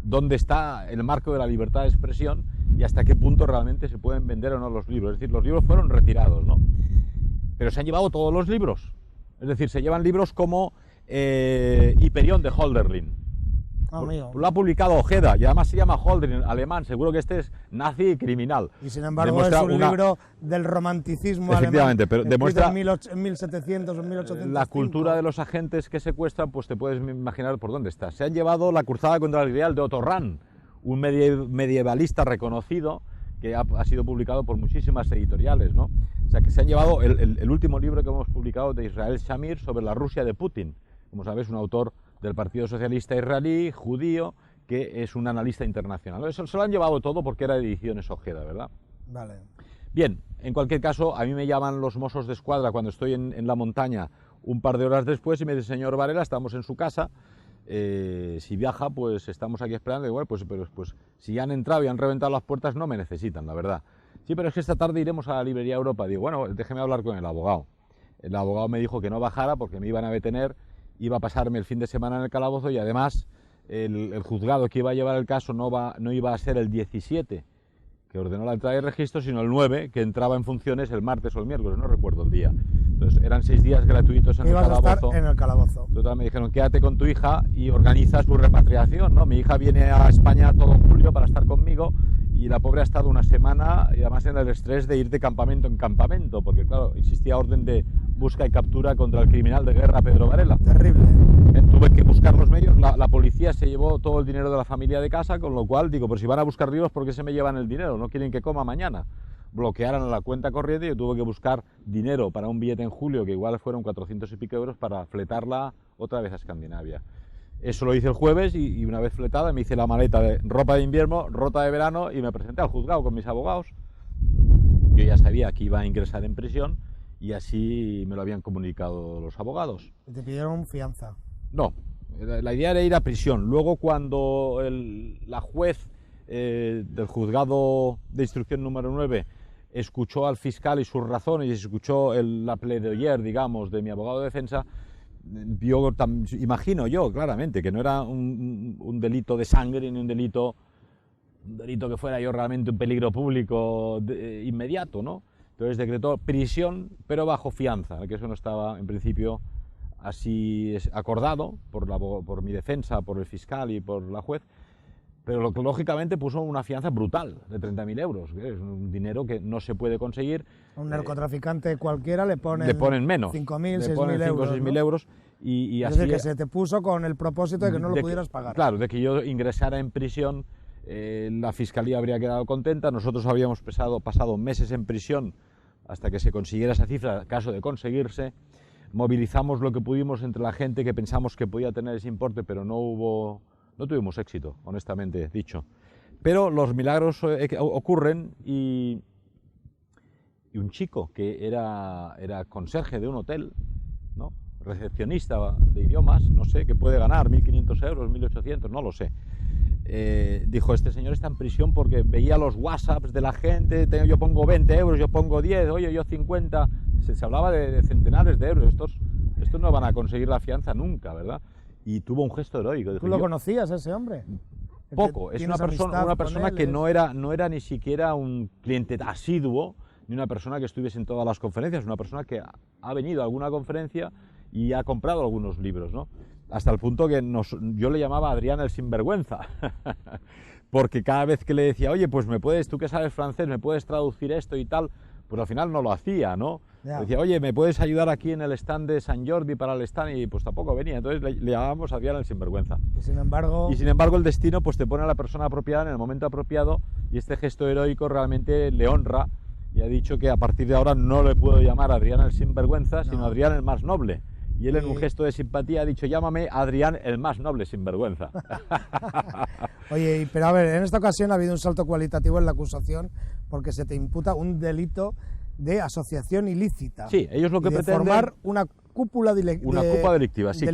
dónde está el marco de la libertad de expresión y hasta qué punto realmente se pueden vender o no los libros. Es decir, los libros fueron retirados, ¿no? pero se han llevado todos los libros. Es decir, se llevan libros como Hyperion de Hölderlin. Amigo. Lo ha publicado Ojeda y además se llama Hölderlin, alemán, seguro que este es nazi y criminal. Y sin embargo es un libro del romanticismo efectivamente, alemán, pero demuestra en 1700 o 1800. la cultura de los agentes que secuestran, pues te puedes imaginar por dónde está. Se han llevado la cruzada contra el Grial de Otto Rahn, un medievalista reconocido que ha sido publicado por muchísimas editoriales, ¿no? O sea, que se han llevado el último libro que hemos publicado de Israel Shamir sobre la Rusia de Putin. Como sabes, un autor del Partido Socialista Israelí, judío, que es un analista internacional. Eso se lo han llevado todo porque era de Ediciones Ojeda, ¿verdad? Vale. Bien, en cualquier caso, a mí me llaman los Mossos de Escuadra cuando estoy en la montaña un par de horas después y me dice, señor Varela, estamos en su casa, si viaja, pues estamos aquí esperando. Y bueno, pues si ya han entrado y han reventado las puertas, no me necesitan, la verdad. Sí, pero es que esta tarde iremos a la Librería Europa. Digo, bueno, déjeme hablar con el abogado. El abogado me dijo que no bajara porque me iban a detener, iba a pasarme el fin de semana en el calabozo y además el juzgado que iba a llevar el caso no iba a ser el 17, que ordenó la entrada de registro, sino el 9, que entraba en funciones el martes o el miércoles, no recuerdo el día. Entonces eran 6 días gratuitos en el calabozo. Ibas a estar en el calabozo. Total, me dijeron, quédate con tu hija y organiza su repatriación, ¿no? Mi hija viene a España todo julio para estar conmigo y la pobre ha estado una semana y además en el estrés de ir de campamento en campamento, porque claro, existía orden de busca y captura contra el criminal de guerra Pedro Varela. Terrible. Tuve que buscar los medios, la policía se llevó todo el dinero de la familia de casa, con lo cual digo, pues si van a buscar libros, ¿por qué se me llevan el dinero? ¿No quieren que coma mañana? Bloquearon la cuenta corriente y yo tuve que buscar dinero para un billete en julio, que igual fueron 400 y pico euros, para fletarla otra vez a Escandinavia. Eso lo hice el jueves y una vez fletada me hice la maleta de ropa de invierno, ropa de verano y me presenté al juzgado con mis abogados. Yo ya sabía que iba a ingresar en prisión y así me lo habían comunicado los abogados. ¿Te pidieron fianza? No, la idea era ir a prisión. Luego cuando la juez del juzgado de instrucción número 9 escuchó al fiscal y sus razones y escuchó la pledoyer, digamos, de mi abogado de defensa, imagino yo claramente que no era un delito de sangre ni un delito que fuera yo realmente un peligro público inmediato, ¿no? Entonces decretó prisión, pero bajo fianza, que eso no estaba en principio así acordado por mi defensa, por el fiscal y por la juez, pero lógicamente puso una fianza brutal de 30.000 euros, que es un dinero que no se puede conseguir. A un narcotraficante cualquiera le ponen menos, 5.000, 6.000 euros. 6.000 euros y es así, decir, que se te puso con el propósito de que no lo pudieras pagar. Claro, de que yo ingresara en prisión, la fiscalía habría quedado contenta, nosotros habíamos pasado meses en prisión hasta que se consiguiera esa cifra, caso de conseguirse. Movilizamos lo que pudimos entre la gente que pensamos que podía tener ese importe, pero no tuvimos éxito, honestamente dicho. Pero los milagros ocurren y un chico que era conserje de un hotel, ¿no? Recepcionista de idiomas, no sé, que puede ganar 1.500 euros, 1.800, no lo sé. Dijo, este señor está en prisión porque veía los WhatsApps de la gente, yo pongo 20 euros, yo pongo 10, oye, yo 50, se hablaba de centenares de euros, estos no van a conseguir la fianza nunca, ¿verdad? Y tuvo un gesto heroico. Dijo, ¿tú lo conocías a ese hombre? Poco, es una persona que no era ni siquiera un cliente asiduo, ni una persona que estuviese en todas las conferencias, una persona que ha venido a alguna conferencia y ha comprado algunos libros, ¿no? Hasta el punto que yo le llamaba a Adrián el sinvergüenza, porque cada vez que le decía, oye, pues tú que sabes francés, me puedes traducir esto y tal, pues al final no lo hacía, ¿no? Yeah. Decía, oye, ¿me puedes ayudar aquí en el stand de San Jordi para el stand? Y pues tampoco venía, entonces le llamábamos a Adrián el sinvergüenza. Y sin embargo el destino pues te pone a la persona apropiada en el momento apropiado y este gesto heroico realmente le honra y ha dicho que a partir de ahora no le puedo llamar a Adrián el sinvergüenza, sino Adrián el más noble. Y él en un gesto de simpatía ha dicho, llámame Adrián el más noble sinvergüenza. Oye, pero a ver, en esta ocasión ha habido un salto cualitativo en la acusación porque se te imputa un delito de asociación ilícita. Sí, ellos lo que pretenden... formar una cúpula delictiva, sí.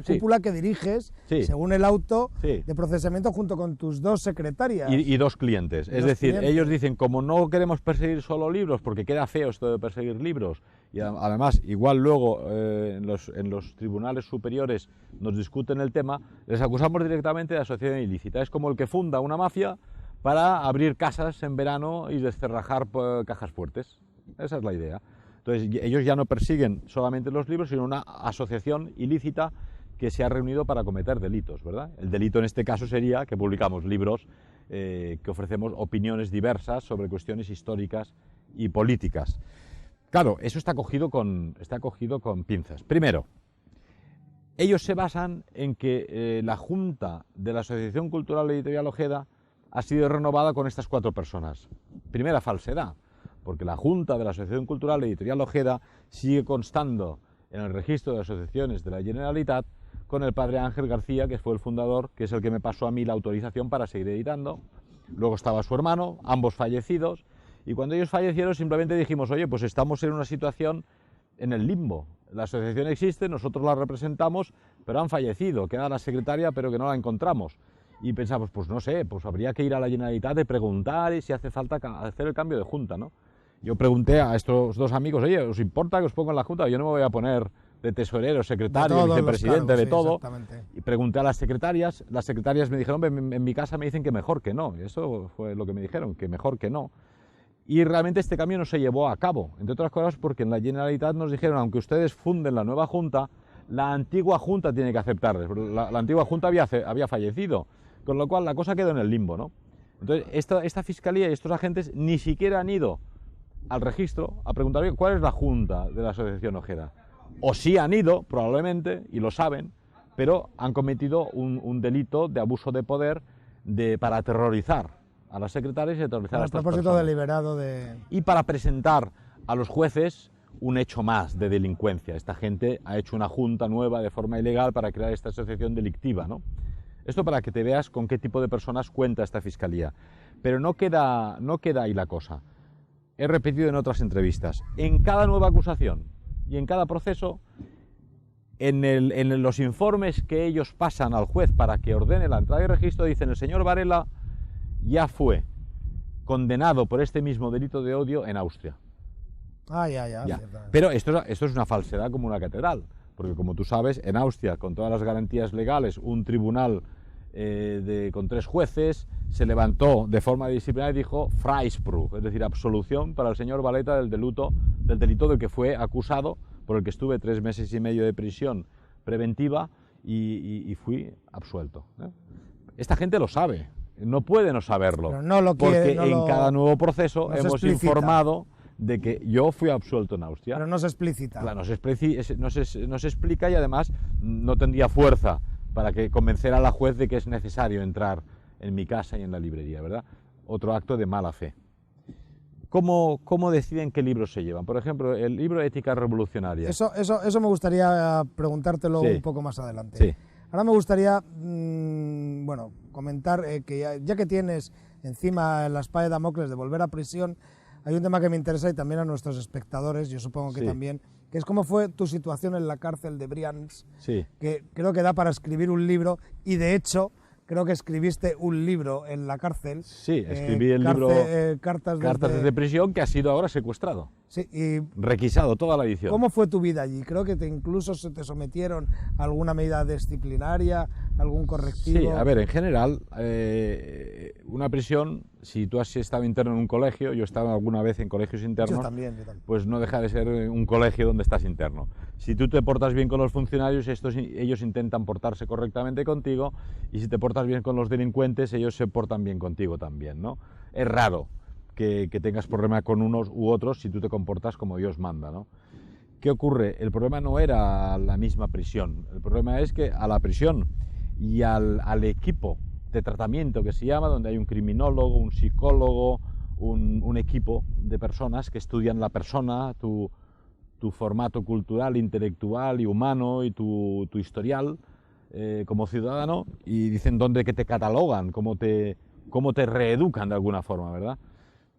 Cúpula que diriges, según el auto de procesamiento, junto con tus 2 secretarias. Y 2 clientes. Es decir, ellos dicen, como no queremos perseguir solo libros, porque queda feo esto de perseguir libros, y además, igual luego en los tribunales superiores nos discuten el tema, les acusamos directamente de asociación ilícita. Es como el que funda una mafia para abrir casas en verano y descerrajar cajas fuertes. Esa es la idea. Entonces ellos ya no persiguen solamente los libros, sino una asociación ilícita que se ha reunido para cometer delitos, ¿verdad? El delito en este caso sería que publicamos libros que ofrecemos opiniones diversas sobre cuestiones históricas y políticas. Claro, eso está cogido con pinzas. Primero, ellos se basan en que la Junta de la Asociación Cultural Editorial Ojeda ha sido renovada con estas 4 personas. Primera falsedad, porque la Junta de la Asociación Cultural Editorial Ojeda sigue constando en el registro de asociaciones de la Generalitat con el padre Ángel García, que fue el fundador, que es el que me pasó a mí la autorización para seguir editando. Luego estaba su hermano, ambos fallecidos, y cuando ellos fallecieron simplemente dijimos, oye, pues estamos en una situación en el limbo. La asociación existe, nosotros la representamos, pero han fallecido, queda la secretaria, pero que no la encontramos. Y pensamos, pues no sé, pues habría que ir a la Generalitat de preguntar y si hace falta hacer el cambio de junta, ¿no? Yo pregunté a estos 2 amigos, oye, ¿os importa que os ponga en la junta? Yo no me voy a poner de tesorero, secretario, vicepresidente, cargos, de todo. Y pregunté a las secretarias me dijeron, en mi casa me dicen que mejor que no. Y eso fue lo que me dijeron, que mejor que no. Y realmente este cambio no se llevó a cabo, entre otras cosas porque en la Generalitat nos dijeron, aunque ustedes funden la nueva junta, la antigua junta tiene que aceptarles. La antigua junta había fallecido, con lo cual la cosa quedó en el limbo, ¿no? Entonces esta fiscalía y estos agentes ni siquiera han ido al registro a preguntar cuál es la junta de la Asociación Ojeda. O sí han ido, probablemente, y lo saben, pero han cometido un delito de abuso de poder para aterrorizar a las secretarias y aterrorizar a estas personas. A propósito deliberado de... Y para presentar a los jueces un hecho más de delincuencia. Esta gente ha hecho una junta nueva de forma ilegal para crear esta asociación delictiva, ¿no? Esto para que te veas con qué tipo de personas cuenta esta fiscalía. Pero no queda ahí la cosa. He repetido en otras entrevistas, en cada nueva acusación y en cada proceso, en los informes que ellos pasan al juez para que ordene la entrada y registro, dicen el señor Varela ya fue condenado por este mismo delito de odio en Austria. Ya. Pero esto es una falsedad como una catedral, porque como tú sabes, en Austria, con todas las garantías legales, un tribunal con 3 jueces se levantó de forma disciplinaria y dijo Freispruch, es decir, absolución para el señor Valeta del delito del que fue acusado, por el que estuve 3 meses y medio de prisión preventiva y fui absuelto, ¿eh? Esta gente lo sabe, no puede no saberlo, pero no lo porque quiere, en cada nuevo proceso hemos informado de que yo fui absuelto en Austria. Pero no se explicita. Claro, no se explica y además no tendría fuerza para convencer a la juez de que es necesario entrar en mi casa y en la librería, ¿verdad? Otro acto de mala fe. ¿Cómo deciden qué libros se llevan? Por ejemplo, el libro Ética Revolucionaria. Eso me gustaría preguntártelo un poco más adelante. Sí. Ahora me gustaría, comentar que ya que tienes encima la espada de Damocles de volver a prisión, hay un tema que me interesa y también a nuestros espectadores, yo supongo que también, que es cómo fue tu situación en la cárcel de Brians, que creo que da para escribir un libro y de hecho creo que escribiste un libro en la cárcel. Sí, escribí el libro Cartas desde prisión, que ha sido ahora secuestrado. Sí, y requisado toda la edición. ¿Cómo fue tu vida allí? Creo que incluso se te sometieron a alguna medida disciplinaria, algún correctivo. Sí, a ver, en general, una prisión, si tú has estado interno en un colegio, yo he estado alguna vez en colegios internos, yo también. Pues no deja de ser un colegio donde estás interno. Si tú te portas bien con los funcionarios, ellos intentan portarse correctamente contigo, y si te portas bien con los delincuentes, ellos se portan bien contigo también, ¿no? Es raro que tengas problema con unos u otros si tú te comportas como Dios manda, ¿no? ¿Qué ocurre? El problema no era la misma prisión, el problema es que a la prisión y al equipo de tratamiento que se llama, donde hay un criminólogo, un psicólogo, un equipo de personas que estudian la persona, tu formato cultural, intelectual y humano y tu historial como ciudadano, y dicen que te catalogan, cómo te reeducan de alguna forma, ¿verdad?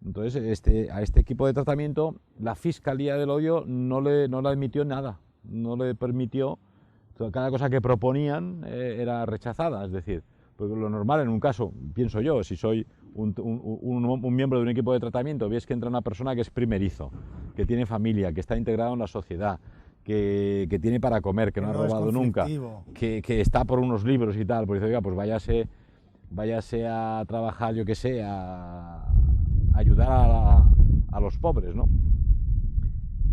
Entonces, a este equipo de tratamiento, la Fiscalía del Odio no le admitió nada, no le permitió, cada cosa que proponían era rechazada, es decir, porque lo normal en un caso, pienso yo, si soy un miembro de un equipo de tratamiento, ves que entra una persona que es primerizo, que tiene familia, que está integrado en la sociedad, que tiene para comer, que no ha robado nunca, que está por unos libros y tal, pues dice, oiga, pues váyase a trabajar, yo qué sé, a ayudar a los pobres, ¿no?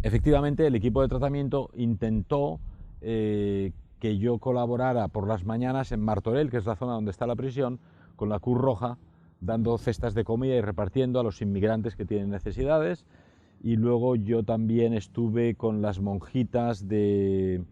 efectivamente el equipo de tratamiento intentó que yo colaborara por las mañanas en Martorell, que es la zona donde está la prisión, con la Cruz Roja, dando cestas de comida y repartiendo a los inmigrantes que tienen necesidades. Y luego yo también estuve con las monjitas de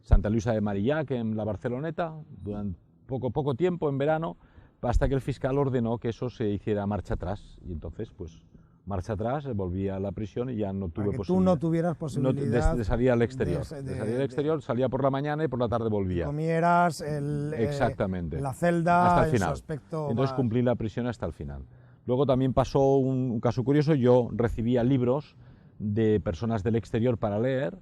Santa Luisa de Marillac en la Barceloneta durante poco tiempo en verano, hasta que el fiscal ordenó que eso se hiciera marcha atrás. Y entonces, pues, marcha atrás, volví a la prisión y ya no tuve posibilidad. Tú no tuvieras posibilidad de salir al exterior. Salía por la mañana y por la tarde volvía. Comieras Exactamente. la celda, hasta el final. Su aspecto entonces más... cumplí la prisión hasta el final. Luego también pasó un caso curioso. Yo recibía libros de personas del exterior para leer.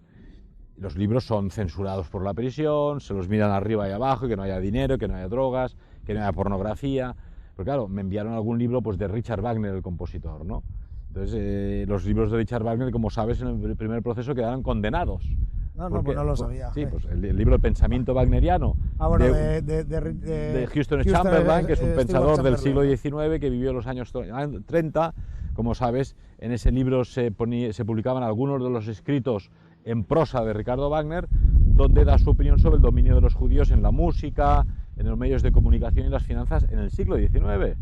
Los libros son censurados por la prisión, se los miran arriba y abajo, que no haya dinero, que no haya drogas, que no haya pornografía. Pero claro, me enviaron algún libro pues, de Richard Wagner, el compositor, ¿no? Entonces, los libros de Richard Wagner, como sabes, en el primer proceso quedaron condenados. Pues no lo sabía. Sí, pues el libro El pensamiento wagneriano de Houston Chamberlain, que es un pensador del siglo XIX que vivió en los años 30. Como sabes, en ese libro se publicaban algunos de los escritos en prosa de Ricardo Wagner, donde da su opinión sobre el dominio de los judíos en la música, en los medios de comunicación y las finanzas en el siglo XIX.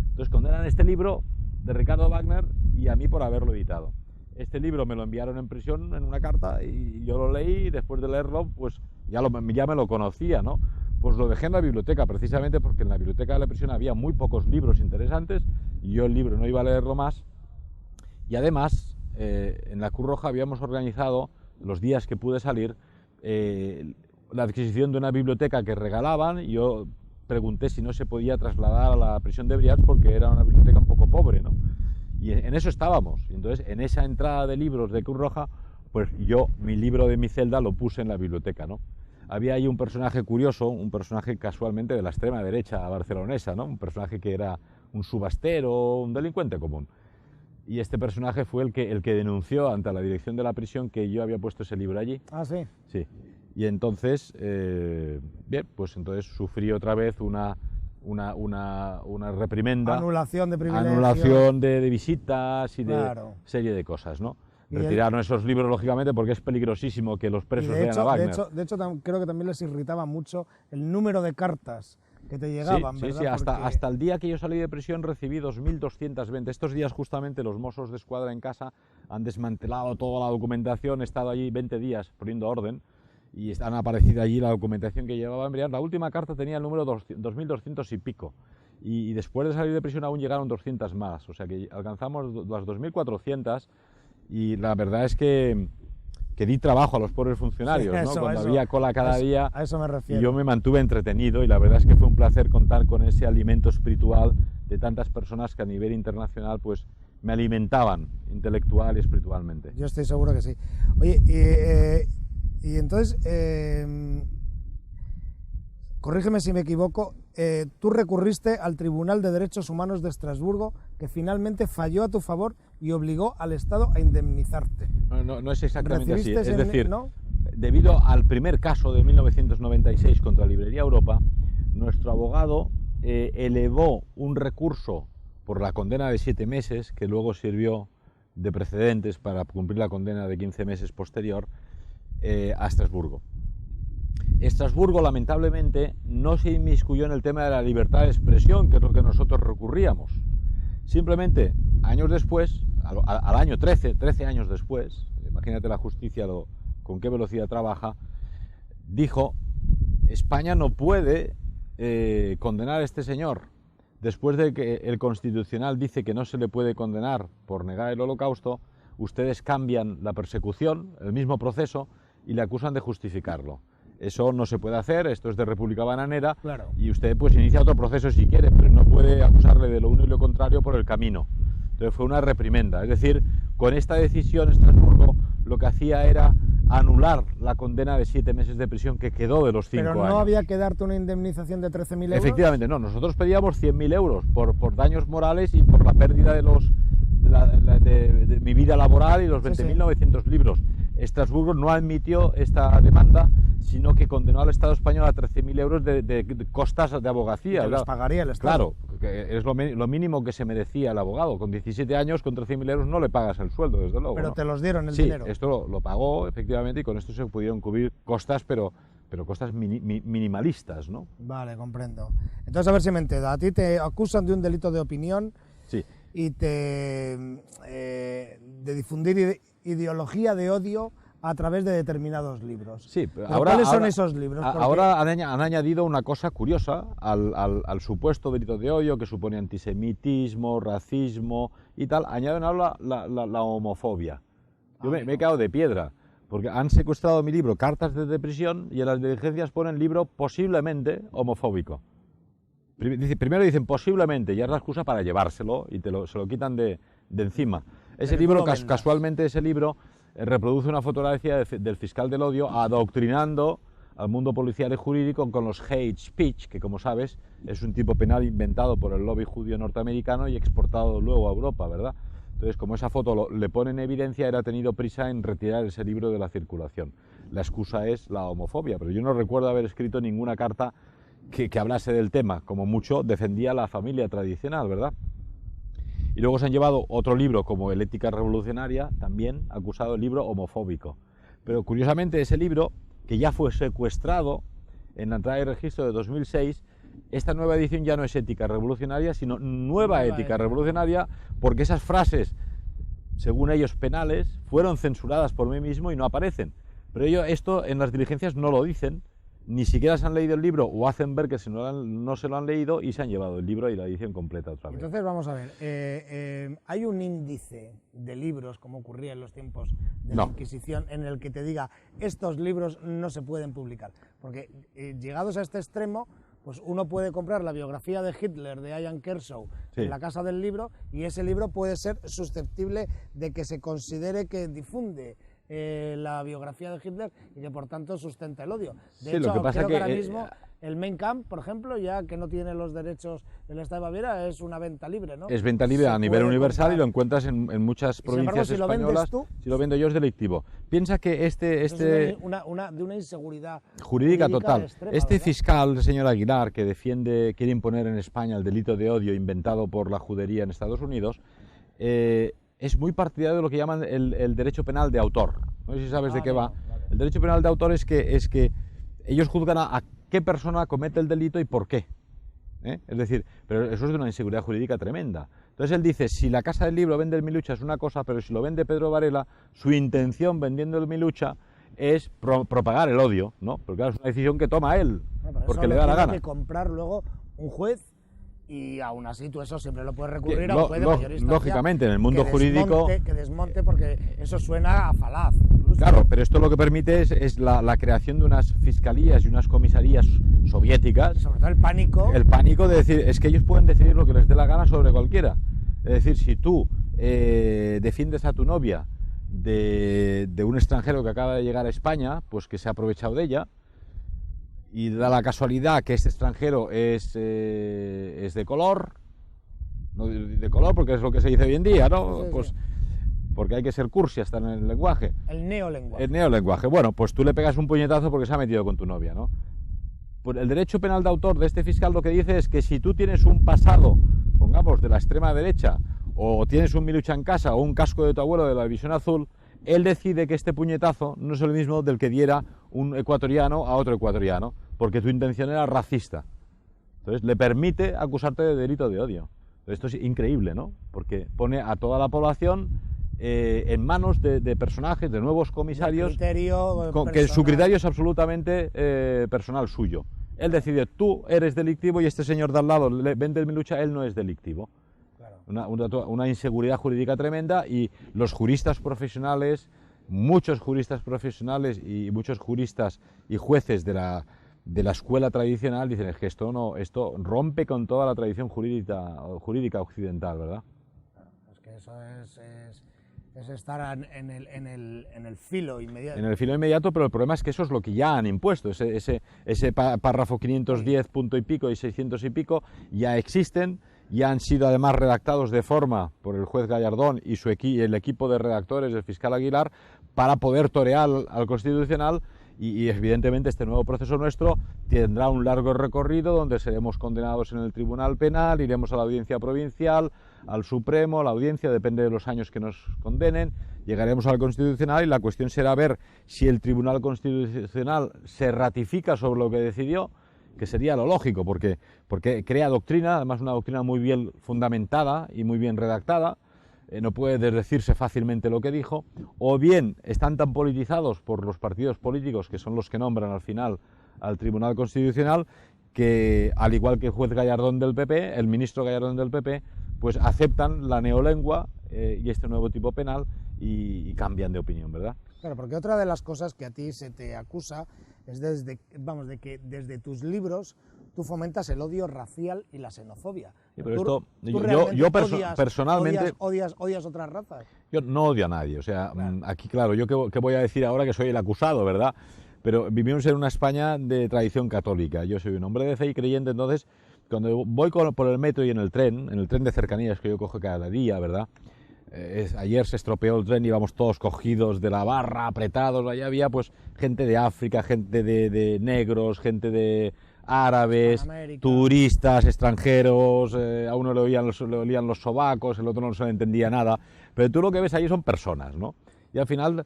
Entonces condenan este libro de Ricardo Wagner y a mí por haberlo editado. Este libro me lo enviaron en prisión en una carta y yo lo leí y después de leerlo pues ya me lo conocía, ¿no? Pues lo dejé en la biblioteca precisamente porque en la biblioteca de la prisión había muy pocos libros interesantes y yo el libro no iba a leerlo más. Y además en la Cruz Roja habíamos organizado los días que pude salir la adquisición de una biblioteca que regalaban y yo pregunté si no se podía trasladar a la prisión de Briats porque era una biblioteca un poco pobre, ¿no? Y en eso estábamos. Y entonces, en esa entrada de libros de Cruz Roja, pues yo, mi libro de mi celda lo puse en la biblioteca, ¿no? Había ahí un personaje curioso, un personaje casualmente de la extrema derecha barcelonesa, ¿no? Un personaje que era un subastero, un delincuente común. Y este personaje fue el que denunció ante la dirección de la prisión que yo había puesto ese libro allí. Ah, sí. Sí. Y entonces, bien, pues entonces sufrí otra vez una reprimenda. Anulación de privilegios. Anulación de visitas y claro. de serie de cosas, ¿no? Retiraron esos libros, lógicamente, porque es peligrosísimo que los presos lean a Wagner. De hecho, creo que también les irritaba mucho el número de cartas que te llegaban, ¿verdad? Sí, hasta el día que yo salí de prisión recibí 2.220. Estos días justamente los Mossos de Escuadra en casa han desmantelado toda la documentación, he estado allí 20 días poniendo orden y han aparecido allí la documentación que llevaba en Brians. La última carta tenía el número 2.200 y pico y después de salir de prisión aún llegaron 200 más, o sea que alcanzamos las 2.400 y la verdad es que di trabajo a los pobres funcionarios, sí, ¿no? Cuando había cola cada día, a eso me refiero. Y yo me mantuve entretenido y la verdad es que fue un placer contar con ese alimento espiritual de tantas personas que a nivel internacional pues me alimentaban intelectual y espiritualmente. Yo estoy seguro que sí. Oye, y entonces, corrígeme si me equivoco, tú recurriste al Tribunal de Derechos Humanos de Estrasburgo, que finalmente falló a tu favor y obligó al Estado a indemnizarte. No es exactamente así. Es ¿no? decir, debido al primer caso de 1996 contra Librería Europa, nuestro abogado elevó un recurso por la condena de 7 meses, que luego sirvió de precedentes para cumplir la condena de 15 meses posterior, a Estrasburgo. Estrasburgo, lamentablemente, no se inmiscuyó en el tema de la libertad de expresión, que es lo que nosotros recurríamos. Simplemente, años después, al año 13 años después, imagínate la justicia con qué velocidad trabaja, dijo, España no puede condenar a este señor. Después de que el Constitucional dice que no se le puede condenar por negar el Holocausto, ustedes cambian la persecución, el mismo proceso, y le acusan de justificarlo. Eso no se puede hacer, esto es de República Bananera, claro. Y usted pues inicia otro proceso si quiere, pero no puede acusarle de lo uno y lo contrario por el camino. Entonces fue una reprimenda, es decir, con esta decisión Estrasburgo lo que hacía era anular la condena de 7 meses de prisión que quedó de los 5 años. ¿Pero no había que darte una indemnización de 13.000 euros? Efectivamente, no, nosotros pedíamos 100.000 euros por daños morales y por la pérdida de mi vida laboral y los 20.900 libros. Estrasburgo no admitió esta demanda, sino que condenó al Estado español a 13.000 euros de costas de abogacía. ¿Que los pagaría el Estado? Claro, que es lo mínimo que se merecía el abogado. Con 17 años, contra 100.000 euros, no le pagas el sueldo, desde luego. Pero ¿no? te los dieron el sí, dinero. Esto lo pagó, efectivamente, y con esto se pudieron cubrir costas, pero costas minimalistas, ¿no? Vale, comprendo. Entonces, a ver si me entero. A ti te acusan de un delito de opinión Sí. y de difundir ideología de odio a través de determinados libros. Sí, pero ¿cuáles son esos libros? Porque ahora han añadido una cosa curiosa al supuesto delito de odio que supone antisemitismo, racismo y tal. Añaden ahora la homofobia. Yo me he quedado de piedra, porque han secuestrado mi libro Cartas de prisión y en las diligencias ponen libro posiblemente homofóbico. Primero dicen posiblemente, ya es la excusa para llevárselo y se lo quitan de encima. Ese libro, casualmente ese libro, reproduce una fotografía del fiscal del odio adoctrinando al mundo policial y jurídico con los hate speech, que como sabes es un tipo penal inventado por el lobby judío norteamericano y exportado luego a Europa, ¿verdad? Entonces, como esa foto le pone en evidencia, él ha tenido prisa en retirar ese libro de la circulación. La excusa es la homofobia, pero yo no recuerdo haber escrito ninguna carta que hablase del tema, como mucho defendía la familia tradicional, ¿verdad? Y luego se han llevado otro libro como El Ética Revolucionaria, también acusado de libro homofóbico. Pero curiosamente ese libro, que ya fue secuestrado en la entrada de registro de 2006, esta nueva edición ya no es Ética Revolucionaria, sino Nueva Ética Revolucionaria, porque esas frases, según ellos penales, fueron censuradas por mí mismo y no aparecen. Pero ellos esto en las diligencias no lo dicen, ni siquiera se han leído el libro o hacen ver que no se lo han leído y se han llevado el libro y la edición completa otra vez. Entonces vamos a ver, ¿hay un índice de libros, como ocurría en los tiempos de la Inquisición, en el que te diga estos libros no se pueden publicar? Porque llegados a este extremo, pues uno puede comprar la biografía de Hitler de Ian Kershaw en la Casa del Libro y ese libro puede ser susceptible de que se considere que difunde la biografía de Hitler y que por tanto sustenta el odio. De hecho, lo que pasa creo que ahora que mismo el Mein Kampf, por ejemplo, ya que no tiene los derechos del Estado de Baviera, es una venta libre, ¿no? Es venta libre a nivel universal y lo encuentras en muchas provincias españolas. Si lo vendo yo es delictivo. Piensa que de una inseguridad jurídica total. Extrema, este ¿verdad? Fiscal, el señor Aguilar, que quiere imponer en España el delito de odio inventado por la judería en Estados Unidos, es muy partidario de lo que llaman el derecho penal de autor. No sé si sabes de qué va. Vale. El derecho penal de autor es que ellos juzgan a qué persona comete el delito y por qué. Es decir, pero eso es de una inseguridad jurídica tremenda. Entonces él dice, si la Casa del Libro vende el Milucha es una cosa, pero si lo vende Pedro Varela, su intención vendiendo el Milucha es propagar el odio, ¿no? Porque claro, es una decisión que toma él, porque le da la gana. Tiene que comprar luego un juez. Y aún así tú eso siempre lo puedes recurrir a un juez de mayor instancia. Lógicamente, en el mundo jurídico... Que desmonte, porque eso suena a falaz. Incluso. Claro, pero esto lo que permite es la creación de unas fiscalías y unas comisarías soviéticas. Sobre todo el pánico. El pánico de decir, es que ellos pueden decidir lo que les dé la gana sobre cualquiera. Es decir, si tú defiendes a tu novia de un extranjero que acaba de llegar a España, pues que se ha aprovechado de ella, y da la casualidad que este extranjero es de color, no de color porque es lo que se dice hoy en día, ¿no? Sí, pues sí. Porque hay que ser cursi hasta en el lenguaje. El neolenguaje. El neolenguaje. Bueno, pues tú le pegas un puñetazo porque se ha metido con tu novia, ¿no? Pues el derecho penal de autor de este fiscal lo que dice es que si tú tienes un pasado, pongamos, de la extrema derecha, o tienes un Milucha en casa o un casco de tu abuelo de la División Azul, él decide que este puñetazo no es el mismo del que diera un ecuatoriano a otro ecuatoriano, porque tu intención era racista. Entonces le permite acusarte de delito de odio. Esto es increíble, ¿no? Porque pone a toda la población en manos de personajes, de nuevos comisarios, que su criterio es absolutamente personal suyo. Él decide, tú eres delictivo y este señor de al lado vende el Milucha, él no es delictivo. Una inseguridad jurídica tremenda, y los juristas profesionales, muchos juristas profesionales y muchos juristas y jueces de la escuela tradicional dicen, es que esto rompe con toda la tradición jurídica occidental, ¿verdad? Es que eso es estar en el filo inmediato. En el filo inmediato, pero el problema es que eso es lo que ya han impuesto, ese párrafo 510 punto y pico y 600 y pico ya existen. Ya han sido además redactados de forma por el juez Gallardón y el equipo de redactores del fiscal Aguilar para poder torear al Constitucional, y evidentemente este nuevo proceso nuestro tendrá un largo recorrido donde seremos condenados en el Tribunal Penal, iremos a la Audiencia Provincial, al Supremo, a la Audiencia, depende de los años que nos condenen, llegaremos al Constitucional y la cuestión será ver si el Tribunal Constitucional se ratifica sobre lo que decidió, que sería lo lógico, porque crea doctrina, además una doctrina muy bien fundamentada y muy bien redactada, no puede desdecirse fácilmente lo que dijo, o bien están tan politizados por los partidos políticos, que son los que nombran al final al Tribunal Constitucional, que al igual que el juez Gallardón del PP, el ministro Gallardón del PP, pues aceptan la neolengua y este nuevo tipo penal y cambian de opinión, ¿verdad? Claro, porque otra de las cosas que a ti se te acusa es de que desde tus libros tú fomentas el odio racial y la xenofobia. Sí, pero yo personalmente odias otras razas. Yo no odio a nadie, o sea, claro. Aquí claro, yo qué voy a decir ahora que soy el acusado, ¿verdad? Pero vivimos en una España de tradición católica, yo soy un hombre de fe y creyente, entonces cuando voy por el metro y en el tren de cercanías que yo cojo cada día, ¿verdad? Ayer se estropeó el tren, íbamos todos cogidos de la barra, apretados, allá había pues gente de África, gente de negros, gente de árabes, turistas, extranjeros, a uno le olían los sobacos, el otro no se le entendía nada, pero tú lo que ves allí son personas, ¿no? Y al final,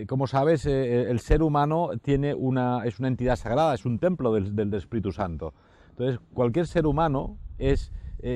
como sabes, el ser humano es una entidad sagrada, es un templo del Espíritu Santo. Entonces, cualquier ser humano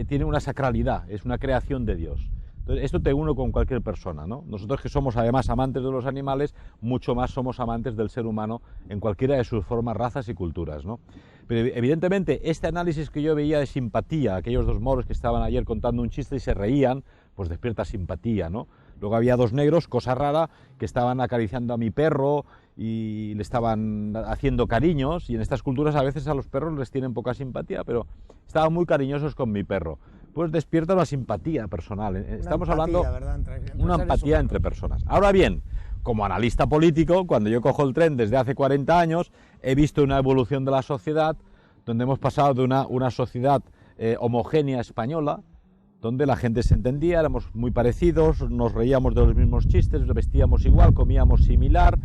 tiene una sacralidad, es una creación de Dios. Entonces, esto te une con cualquier persona, ¿no? Nosotros que somos además amantes de los animales, mucho más somos amantes del ser humano en cualquiera de sus formas, razas y culturas, ¿no? Pero evidentemente este análisis que yo veía de simpatía, aquellos dos moros que estaban ayer contando un chiste y se reían, pues despierta simpatía, ¿no? Luego había dos negros, cosa rara, que estaban acariciando a mi perro y le estaban haciendo cariños, y en estas culturas a veces a los perros les tienen poca simpatía, pero estaban muy cariñosos con mi perro. Pues despierta una simpatía personal. Estamos hablando de una empatía entre personas. Ahora bien, como analista político, cuando yo cojo el tren desde hace 40 años, he visto una evolución de la sociedad, donde hemos pasado de una sociedad homogénea española, donde la gente se entendía, éramos muy parecidos, nos reíamos de los mismos chistes, vestíamos igual, comíamos similar,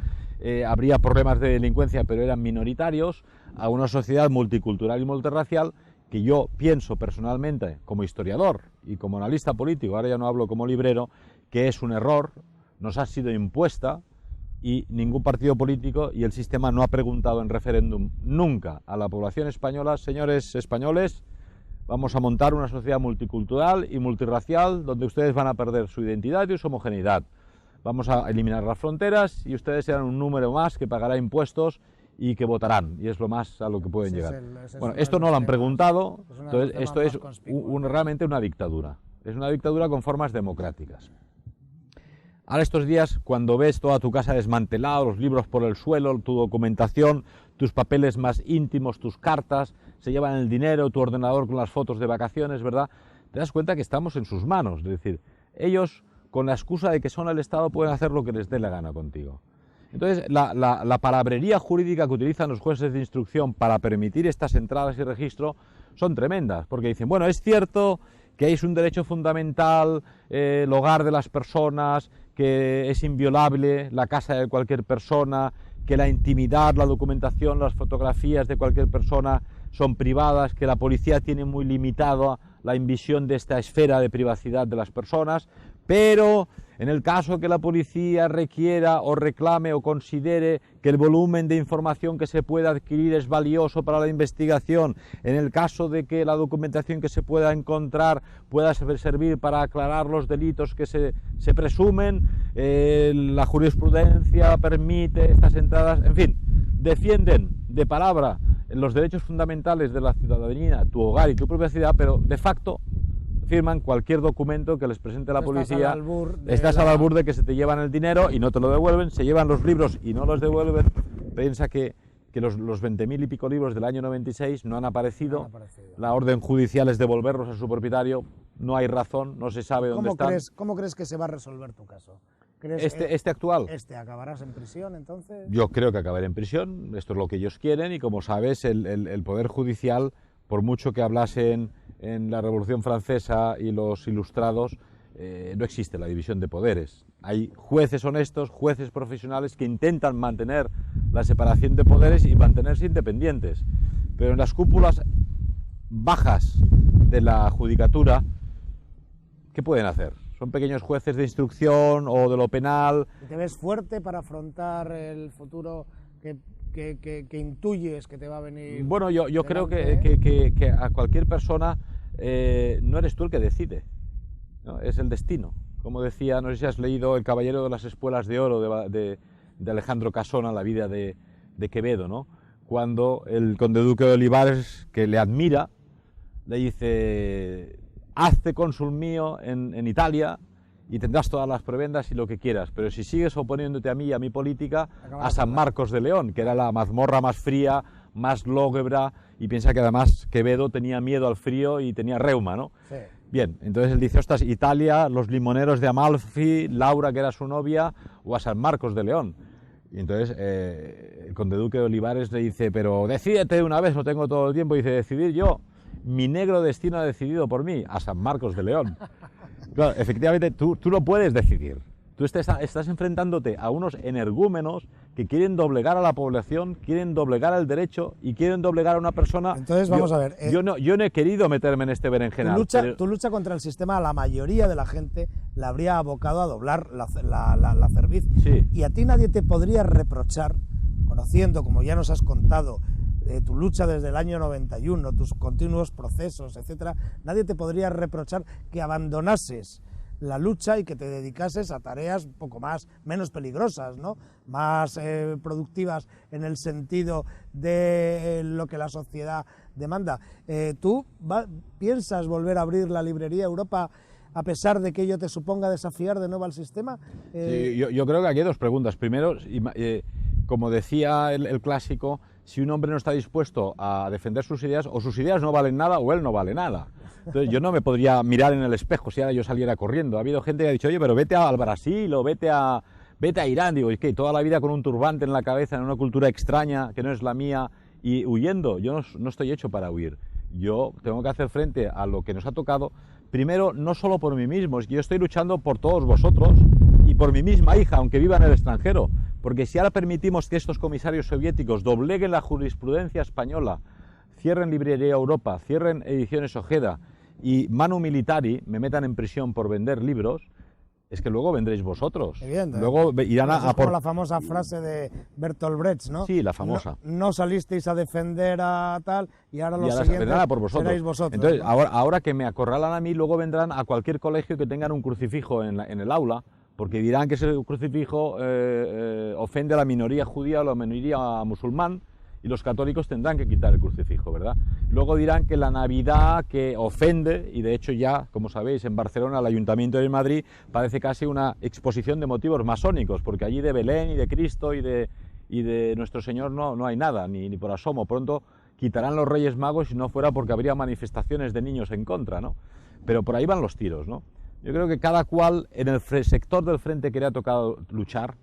habría problemas de delincuencia, pero eran minoritarios, a una sociedad multicultural y multirracial, que yo pienso personalmente, como historiador y como analista político, ahora ya no hablo como librero, que es un error, nos ha sido impuesta y ningún partido político y el sistema no ha preguntado en referéndum nunca a la población española, señores españoles, vamos a montar una sociedad multicultural y multirracial donde ustedes van a perder su identidad y su homogeneidad. Vamos a eliminar las fronteras y ustedes serán un número más que pagará impuestos y que votarán, y es lo más a lo que pueden llegar. Bueno, esto no lo han preguntado, entonces esto es realmente una dictadura. Es una dictadura con formas democráticas. Ahora estos días, cuando ves toda tu casa desmantelada, los libros por el suelo, tu documentación, tus papeles más íntimos, tus cartas, se llevan el dinero, tu ordenador con las fotos de vacaciones, ¿verdad? Te das cuenta que estamos en sus manos, es decir, ellos con la excusa de que son el Estado pueden hacer lo que les dé la gana contigo. Entonces, la palabrería jurídica que utilizan los jueces de instrucción para permitir estas entradas y registro son tremendas, porque dicen, bueno, es cierto que es un derecho fundamental, el hogar de las personas, que es inviolable la casa de cualquier persona, que la intimidad, la documentación, las fotografías de cualquier persona son privadas, que la policía tiene muy limitada la invasión de esta esfera de privacidad de las personas, pero en el caso que la policía requiera o reclame o considere que el volumen de información que se pueda adquirir es valioso para la investigación, en el caso de que la documentación que se pueda encontrar pueda servir para aclarar los delitos que se presumen, la jurisprudencia permite estas entradas, en fin, defienden de palabra los derechos fundamentales de la ciudadanía, tu hogar y tu privacidad, pero de facto firman cualquier documento que les presente la policía, estás al albur de que se te llevan el dinero y no te lo devuelven, se llevan los libros y no los devuelven. Piensa que los 20.000 y pico libros del año 96 no han aparecido, la orden judicial es devolverlos a su propietario, no hay razón, no se sabe dónde están. ¿Cómo crees que se va a resolver tu caso? ¿Este actual? ¿Acabarás en prisión entonces? Yo creo que acabaré en prisión, esto es lo que ellos quieren y como sabes el Poder Judicial, por mucho que hablasen en la Revolución Francesa y los ilustrados, no existe la división de poderes. Hay jueces honestos, jueces profesionales que intentan mantener la separación de poderes y mantenerse independientes. Pero en las cúpulas bajas de la judicatura, ¿qué pueden hacer? Son pequeños jueces de instrucción o de lo penal. ¿Te ves fuerte para afrontar el futuro que intuyes que te va a venir? Bueno, yo creo delante, que a cualquier persona no eres tú el que decide, ¿no? Es el destino. Como decía, no sé si has leído El caballero de las espuelas de oro de Alejandro Casona, la vida de Quevedo, ¿no? Cuando el conde duque de Olivares, que le admira, le dice: hazte cónsul mío en Italia y tendrás todas las prebendas y lo que quieras, pero si sigues oponiéndote a mí y a mi política, a San Marcos de León, que era la mazmorra más fría, más lóguebra, y piensa que además Quevedo tenía miedo al frío y tenía reuma, ¿no? Sí. Bien, entonces él dice: ostras, Italia, los limoneros de Amalfi, Laura, que era su novia, o a San Marcos de León. Y entonces el conde duque de Olivares le dice: pero decídete de una vez, no tengo todo el tiempo. Y dice: decidir yo, mi negro destino ha decidido por mí, a San Marcos de León. Claro, efectivamente, tú no puedes decidir. Tú estás enfrentándote a unos energúmenos que quieren doblegar a la población, quieren doblegar al derecho y quieren doblegar a una persona. Entonces, vamos a ver. Yo no he querido meterme en este berenjenal. Tu lucha contra el sistema, a la mayoría de la gente la habría abocado a doblar la cerviz. Sí. Y a ti nadie te podría reprochar, conociendo, como ya nos has contado, tu lucha desde el año 91, tus continuos procesos, etcétera, nadie te podría reprochar que abandonases la lucha y que te dedicases a tareas un poco menos peligrosas, ¿no? Más productivas en el sentido de lo que la sociedad demanda. ¿Tú piensas volver a abrir la librería Europa a pesar de que ello te suponga desafiar de nuevo al sistema? Sí, yo creo que aquí hay dos preguntas. Primero, como decía el clásico, si un hombre no está dispuesto a defender sus ideas, o sus ideas no valen nada o él no vale nada. Entonces yo no me podría mirar en el espejo si ahora yo saliera corriendo. Ha habido gente que ha dicho: oye, pero vete al Brasil o vete a Irán. Digo, ¿y qué? Toda la vida con un turbante en la cabeza, en una cultura extraña que no es la mía y huyendo. Yo no estoy hecho para huir. Yo tengo que hacer frente a lo que nos ha tocado. Primero, no solo por mí mismo, es que yo estoy luchando por todos vosotros y por mi misma hija, aunque viva en el extranjero. Porque si ahora permitimos que estos comisarios soviéticos dobleguen la jurisprudencia española, cierren Librería Europa, cierren Ediciones Ojeda y Manu Militari me metan en prisión por vender libros, es que luego vendréis vosotros. Evidente. Luego irán a por... como la famosa frase de Bertolt Brecht, ¿no? Sí, la famosa. No salisteis a defender a tal y ahora los vendrán siguientes a por vosotros. seréis vosotros. Entonces, ¿no? ahora que me acorralan a mí, luego vendrán a cualquier colegio que tengan un crucifijo en el aula, porque dirán que ese crucifijo ofende a la minoría judía o a la minoría musulmán, y los católicos tendrán que quitar el crucifijo, ¿verdad? Luego dirán que la Navidad que ofende, y de hecho ya, como sabéis, en Barcelona, el Ayuntamiento de Madrid, parece casi una exposición de motivos masónicos, porque allí de Belén y de Cristo y de Nuestro Señor no hay nada, ni por asomo. Pronto quitarán los Reyes Magos si no fuera porque habría manifestaciones de niños en contra, ¿no? Pero por ahí van los tiros, ¿no? Yo creo que cada cual en el sector del frente que le ha tocado luchar,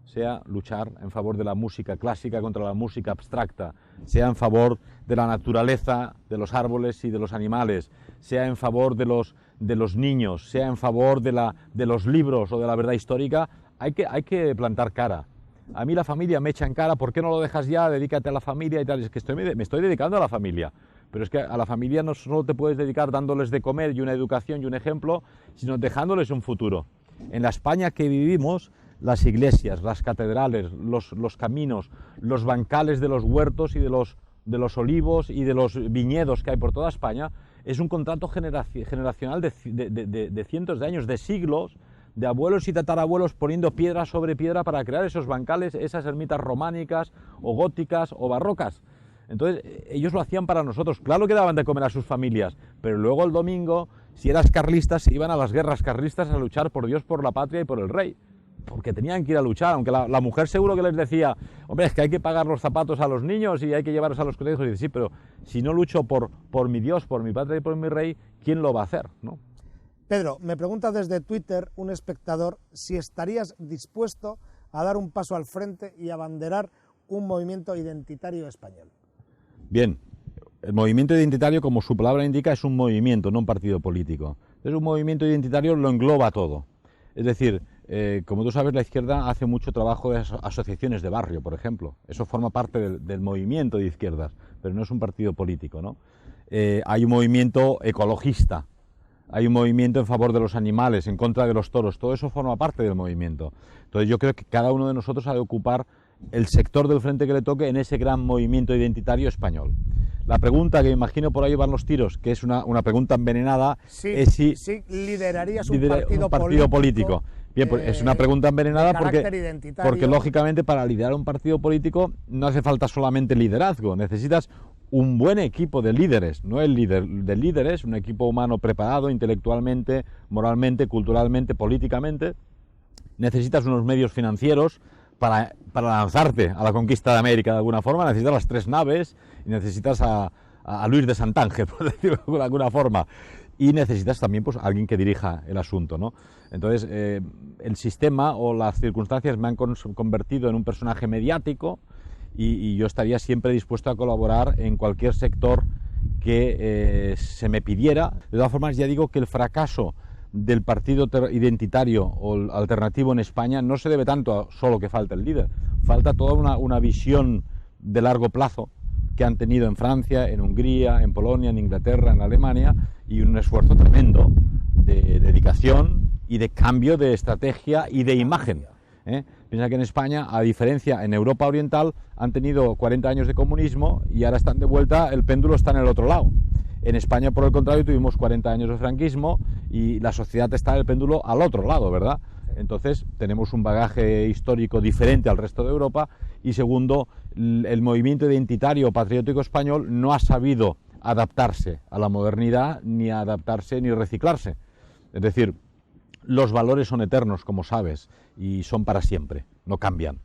sea luchar en favor de la música clásica contra la música abstracta, sea en favor de la naturaleza, de los árboles y de los animales, sea en favor de los niños, sea en favor de los libros o de la verdad histórica, hay que plantar cara. A mí la familia me echa en cara: ¿por qué no lo dejas ya? Dedícate a la familia y tal. Es que me estoy dedicando a la familia, pero es que a la familia no solo te puedes dedicar dándoles de comer y una educación y un ejemplo, sino dejándoles un futuro. En la España que vivimos, las iglesias, las catedrales, los caminos, los bancales de los huertos y de los olivos y de los viñedos que hay por toda España, es un contrato generacional de cientos de años, de siglos, de abuelos y tatarabuelos poniendo piedra sobre piedra para crear esos bancales, esas ermitas románicas o góticas o barrocas. Entonces ellos lo hacían para nosotros. Claro que daban de comer a sus familias, pero luego el domingo, si eras carlista, se iban a las guerras carlistas a luchar por Dios, por la patria y por el rey, porque tenían que ir a luchar, aunque la mujer seguro que les decía: hombre, es que hay que pagar los zapatos a los niños y hay que llevarlos a los colegios. Y dice: sí, pero si no lucho por mi Dios, por mi patria y por mi rey, ¿quién lo va a hacer?, ¿no? Pedro, me pregunta desde Twitter un espectador si estarías dispuesto a dar un paso al frente y abanderar un movimiento identitario español. Bien, el movimiento identitario, como su palabra indica, es un movimiento, no un partido político. Entonces, un movimiento identitario lo engloba todo. Es decir, Como tú sabes, la izquierda hace mucho trabajo de asociaciones de barrio, por ejemplo. Eso forma parte del movimiento de izquierdas, pero no es un partido político, ¿no? Hay un movimiento ecologista, hay un movimiento en favor de los animales, en contra de los toros, todo eso forma parte del movimiento. Entonces yo creo que cada uno de nosotros ha de ocupar el sector del frente que le toque en ese gran movimiento identitario español. La pregunta, que me imagino por ahí van los tiros, que es una pregunta envenenada, es si liderarías un partido político. Bien, pues es una pregunta envenenada porque lógicamente para liderar un partido político no hace falta solamente liderazgo, necesitas un buen equipo de líderes, no el líder de líderes, un equipo humano preparado intelectualmente, moralmente, culturalmente, políticamente. Necesitas unos medios financieros para lanzarte a la conquista de América de alguna forma, necesitas las 3 naves y necesitas a Luis de Santángel, por decirlo de alguna forma, y necesitas también pues alguien que dirija el asunto, ¿no? Entonces el sistema o las circunstancias me han convertido en un personaje mediático y yo estaría siempre dispuesto a colaborar en cualquier sector que se me pidiera. De todas formas, ya digo que el fracaso del partido identitario o alternativo en España no se debe tanto a solo que falta el líder, falta toda una visión de largo plazo que han tenido en Francia, en Hungría, en Polonia, en Inglaterra, en Alemania, y un esfuerzo tremendo de dedicación y de cambio de estrategia y de imagen. Piensa que en España, a diferencia en Europa Oriental, han tenido 40 años de comunismo y ahora están de vuelta, el péndulo está en el otro lado. En España, por el contrario, tuvimos 40 años de franquismo y la sociedad está en el péndulo al otro lado, ¿verdad? Entonces, tenemos un bagaje histórico diferente al resto de Europa y, segundo, el movimiento identitario patriótico español no ha sabido adaptarse a la modernidad, ni adaptarse ni reciclarse. Es decir, los valores son eternos, como sabes, y son para siempre, no cambian.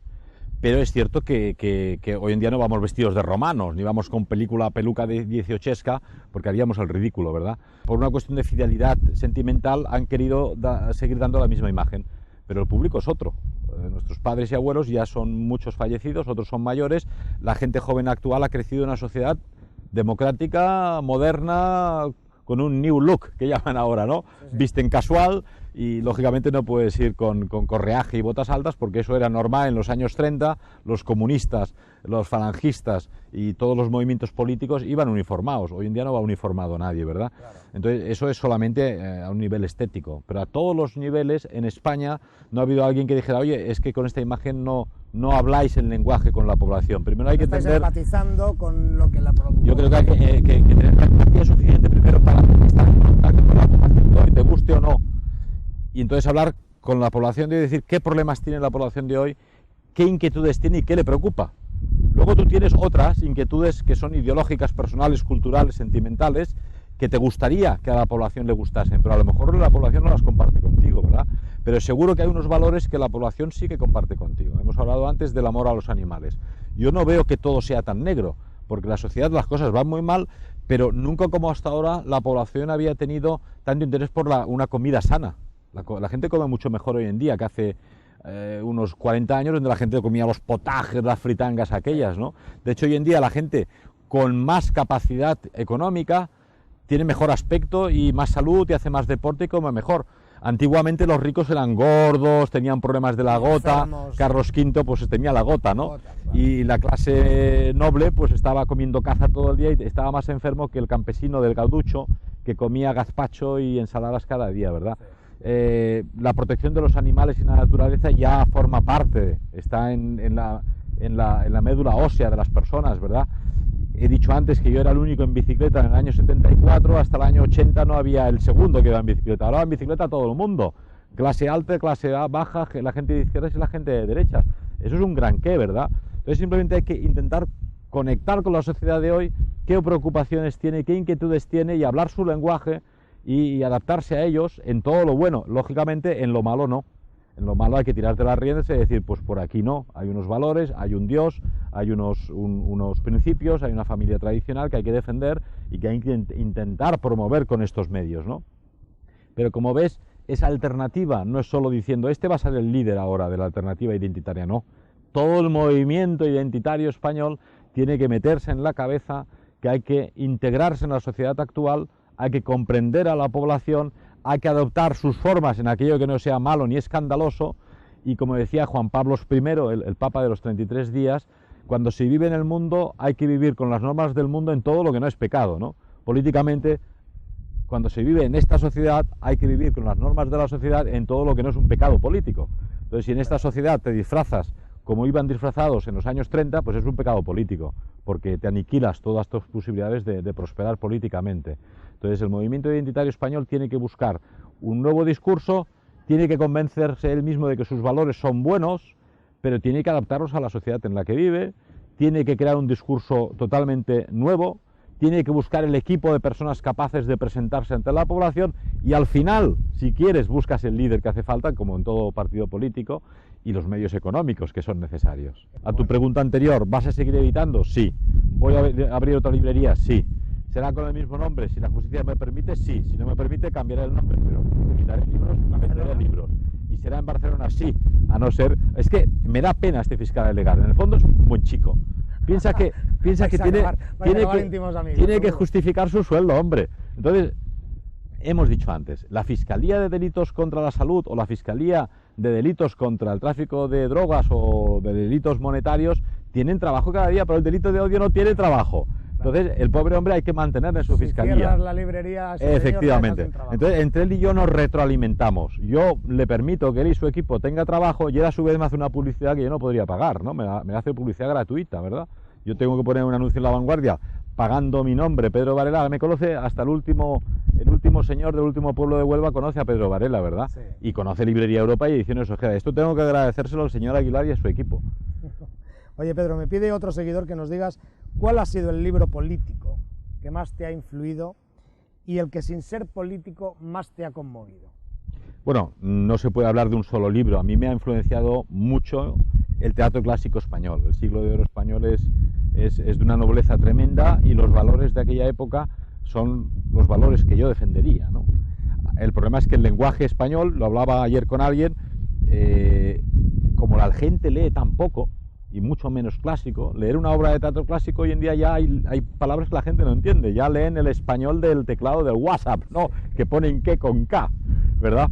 Pero es cierto que hoy en día no vamos vestidos de romanos, ni vamos con peluca de 18esca, porque haríamos el ridículo, ¿verdad? Por una cuestión de fidelidad sentimental han querido seguir dando la misma imagen, pero el público es otro. Nuestros padres y abuelos ya son muchos fallecidos, otros son mayores, la gente joven actual ha crecido en una sociedad democrática, moderna, con un new look, que llaman ahora, ¿no? Sí, sí. Visten casual y, lógicamente, no puedes ir con correaje y botas altas porque eso era normal en los años 30, los comunistas, los falangistas y todos los movimientos políticos iban uniformados. Hoy en día no va uniformado nadie, ¿verdad? Claro. Entonces, eso es solamente a un nivel estético, pero a todos los niveles en España no ha habido alguien que dijera, oye, es que con esta imagen no habláis el lenguaje con la población. Primero hay que entender... empatizando con lo que la producción... Yo creo que hay que tener la empatía suficiente primero para estar en contacto con la población de hoy, te guste o no. Y entonces hablar con la población de hoy y decir qué problemas tiene la población de hoy, qué inquietudes tiene y qué le preocupa. Luego tú tienes otras inquietudes que son ideológicas, personales, culturales, sentimentales, que te gustaría que a la población le gustasen, pero a lo mejor la población no las comparte contigo, ¿verdad? Pero seguro que hay unos valores que la población sí que comparte contigo. Hemos hablado antes del amor a los animales. Yo no veo que todo sea tan negro, porque en la sociedad las cosas van muy mal, pero nunca como hasta ahora la población había tenido tanto interés por una comida sana. La gente come mucho mejor hoy en día que hace unos 40 años, donde la gente comía los potajes, las fritangas aquellas, ¿no? De hecho, hoy en día la gente con más capacidad económica tiene mejor aspecto y más salud y hace más deporte y come mejor. Antiguamente los ricos eran gordos, tenían problemas de la gota, Carlos V pues tenía la gota, ¿no? Y la clase noble pues estaba comiendo caza todo el día y estaba más enfermo que el campesino del gauducho, que comía gazpacho y ensaladas cada día, ¿verdad? La protección de los animales y la naturaleza ya forma parte, está en la médula ósea de las personas, ¿verdad? He dicho antes que yo era el único en bicicleta en el año 74, hasta el año 80 no había el segundo que iba en bicicleta. Ahora va en bicicleta todo el mundo, clase alta, clase baja, la gente de izquierdas y la gente de derechas. Eso es un gran qué, ¿verdad? Entonces simplemente hay que intentar conectar con la sociedad de hoy, qué preocupaciones tiene, qué inquietudes tiene y hablar su lenguaje y adaptarse a ellos en todo lo bueno. Lógicamente en lo malo no. En lo malo hay que tirarte las riendas y decir, pues por aquí no, hay unos valores, hay un Dios, hay unos principios, hay una familia tradicional que hay que defender y que hay que intentar promover con estos medios, ¿no? Pero como ves, esa alternativa no es solo diciendo, este va a ser el líder ahora de la alternativa identitaria, no. Todo el movimiento identitario español tiene que meterse en la cabeza que hay que integrarse en la sociedad actual, hay que comprender a la población, hay que adoptar sus formas en aquello que no sea malo ni escandaloso, y como decía Juan Pablo I, el Papa de los 33 días, cuando se vive en el mundo hay que vivir con las normas del mundo en todo lo que no es pecado, ¿no? Políticamente, cuando se vive en esta sociedad hay que vivir con las normas de la sociedad en todo lo que no es un pecado político. Entonces, si en esta sociedad te disfrazas como iban disfrazados en los años 30, pues es un pecado político, porque te aniquilas todas tus posibilidades de prosperar políticamente. Entonces, el movimiento identitario español tiene que buscar un nuevo discurso, tiene que convencerse él mismo de que sus valores son buenos, pero tiene que adaptarlos a la sociedad en la que vive, tiene que crear un discurso totalmente nuevo, tiene que buscar el equipo de personas capaces de presentarse ante la población, y al final, si quieres, buscas el líder que hace falta, como en todo partido político, y los medios económicos que son necesarios. A tu pregunta anterior, ¿vas a seguir editando? Sí. ¿Voy a abrir otra librería? Sí. ¿Será con el mismo nombre? Si la justicia me permite, sí. Si no me permite, cambiaré el nombre, pero editaré libros, cambiaré libros. Y será en Barcelona, sí. A no ser... Es que me da pena este fiscal legal. En el fondo es un buen chico. Piensa que tiene que justificar su sueldo, hombre. Entonces, hemos dicho antes, la Fiscalía de Delitos contra la Salud o la Fiscalía de Delitos contra el Tráfico de Drogas o de Delitos Monetarios tienen trabajo cada día, pero el delito de odio no tiene trabajo. Entonces, el pobre hombre hay que mantener en su fiscalía. Cierras la librería, efectivamente. Entonces, entre él y yo nos retroalimentamos. Yo le permito que él y su equipo tenga trabajo, y él a su vez me hace una publicidad que yo no podría pagar, ¿no? Me hace publicidad gratuita, ¿verdad? Yo tengo que poner un anuncio en La Vanguardia pagando mi nombre, Pedro Varela. Me conoce hasta el último señor del último pueblo de Huelva, conoce a Pedro Varela, ¿verdad? Sí. Y conoce Librería Europa y Ediciones Ojeda. Esto tengo que agradecérselo al señor Aguilar y a su equipo. Oye, Pedro, me pide otro seguidor que nos digas cuál ha sido el libro político que más te ha influido y el que, sin ser político, más te ha conmovido. Bueno, no se puede hablar de un solo libro. A mí me ha influenciado mucho el teatro clásico español. El siglo de oro español es de una nobleza tremenda, y los valores de aquella época son los valores que yo defendería, ¿no? El problema es que el lenguaje español, lo hablaba ayer con alguien, como la gente lee tan poco, y mucho menos clásico, leer una obra de teatro clásico hoy en día ya hay palabras que la gente no entiende, ya leen el español del teclado del WhatsApp, ¿no? Que ponen qué con K, ¿verdad?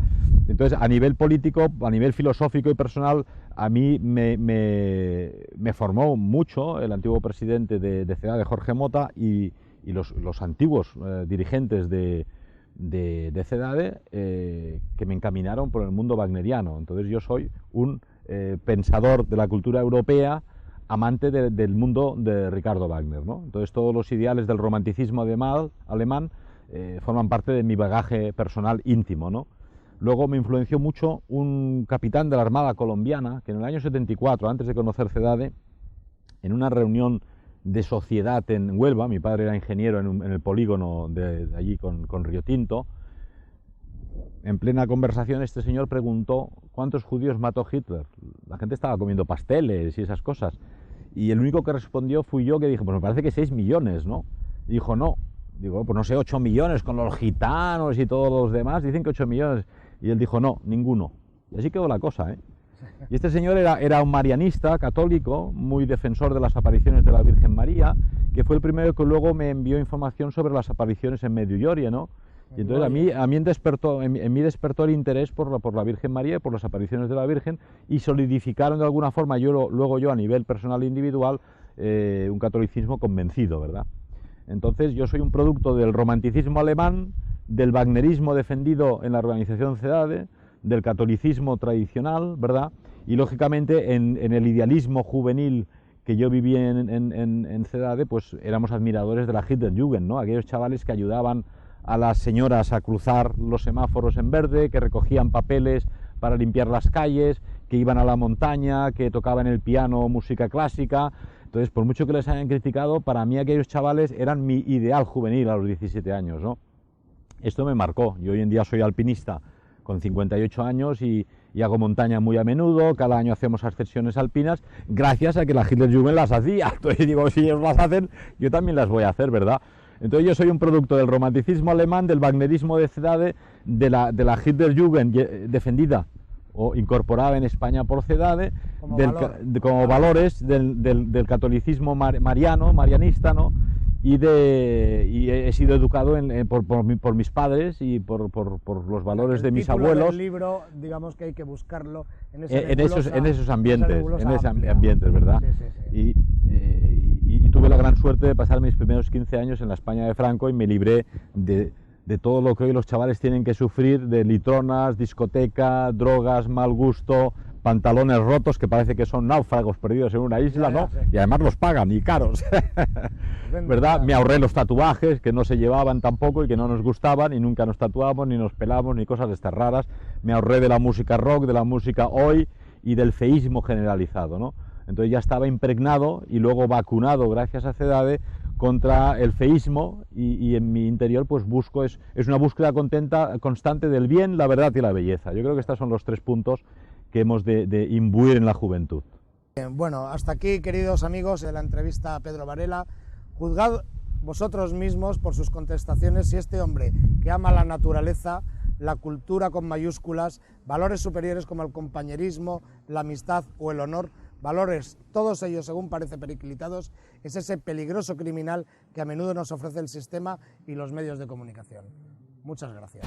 Entonces, a nivel político, a nivel filosófico y personal, a mí me formó mucho el antiguo presidente de CEDADE, Jorge Mota, y los antiguos dirigentes de CEDADE, que me encaminaron por el mundo wagneriano. Entonces, yo soy un pensador de la cultura europea, amante del mundo de Ricardo Wagner, ¿no? Entonces, todos los ideales del romanticismo alemán forman parte de mi bagaje personal íntimo, ¿no? Luego me influenció mucho un capitán de la Armada colombiana que en el año 74, antes de conocer CEDADE, en una reunión de sociedad en Huelva, mi padre era ingeniero en el polígono de allí con Río Tinto, en plena conversación este señor preguntó ¿cuántos judíos mató Hitler? La gente estaba comiendo pasteles y esas cosas, y el único que respondió fui yo, que dije, pues me parece que 6 millones, ¿no? Y dijo, no. Digo, pues no sé, 8 millones con los gitanos y todos los demás, dicen que 8 millones. Y él dijo, no, ninguno. Y así quedó la cosa, ¿eh? Y este señor era un marianista católico, muy defensor de las apariciones de la Virgen María, que fue el primero que luego me envió información sobre las apariciones en Medjugorje, ¿no? Y entonces a mí despertó el interés por la Virgen María y por las apariciones de la Virgen, y solidificaron de alguna forma, luego yo a nivel personal e individual, un catolicismo convencido, ¿verdad? Entonces yo soy un producto del romanticismo alemán, del wagnerismo defendido en la organización CEDADE, del catolicismo tradicional, ¿verdad? Y lógicamente en el idealismo juvenil que yo viví en CEDADE, pues éramos admiradores de la Hitlerjugend, ¿no? Aquellos chavales que ayudaban a las señoras a cruzar los semáforos en verde, que recogían papeles para limpiar las calles, que iban a la montaña, que tocaban el piano música clásica. Entonces, por mucho que les hayan criticado, para mí aquellos chavales eran mi ideal juvenil a los 17 años, ¿no? Esto me marcó. Yo hoy en día soy alpinista con 58 años y hago montaña muy a menudo. Cada año hacemos ascensiones alpinas gracias a que la Hitlerjugend las hacía. Entonces digo, si ellos las hacen, yo también las voy a hacer, ¿verdad? Entonces yo soy un producto del romanticismo alemán, del wagnerismo de CEDADE, de la Hitlerjugend defendida o incorporada en España por CEDADE, como valores del catolicismo marianista, ¿no? y he sido educado por mis padres y por los valores de mis abuelos. El libro, digamos que hay que buscarlo en esos ambientes, ¿verdad? Sí, sí, sí. Y tuve la gran suerte de pasar mis primeros 15 años en la España de Franco y me libré de todo lo que hoy los chavales tienen que sufrir, de litronas, discoteca, drogas, mal gusto, pantalones rotos que parece que son náufragos perdidos en una isla, ¿no? Y además los pagan, y caros, ¿verdad? Me ahorré los tatuajes que no se llevaban tampoco y que no nos gustaban, y nunca nos tatuamos, ni nos pelamos, ni cosas de estas raras. Me ahorré de la música rock, de la música hoy y del feísmo generalizado, ¿no? Entonces ya estaba impregnado y luego vacunado, gracias a CEDADE, contra el feísmo, y en mi interior pues busco, es una búsqueda constante del bien, la verdad y la belleza. Yo creo que estos son los 3 puntos que hemos de imbuir en la juventud. Bueno, hasta aquí, queridos amigos, de la entrevista a Pedro Varela. Juzgad vosotros mismos por sus contestaciones si este hombre que ama la naturaleza, la cultura con mayúsculas, valores superiores como el compañerismo, la amistad o el honor, valores, todos ellos según parece periclitados, es ese peligroso criminal que a menudo nos ofrece el sistema y los medios de comunicación. Muchas gracias.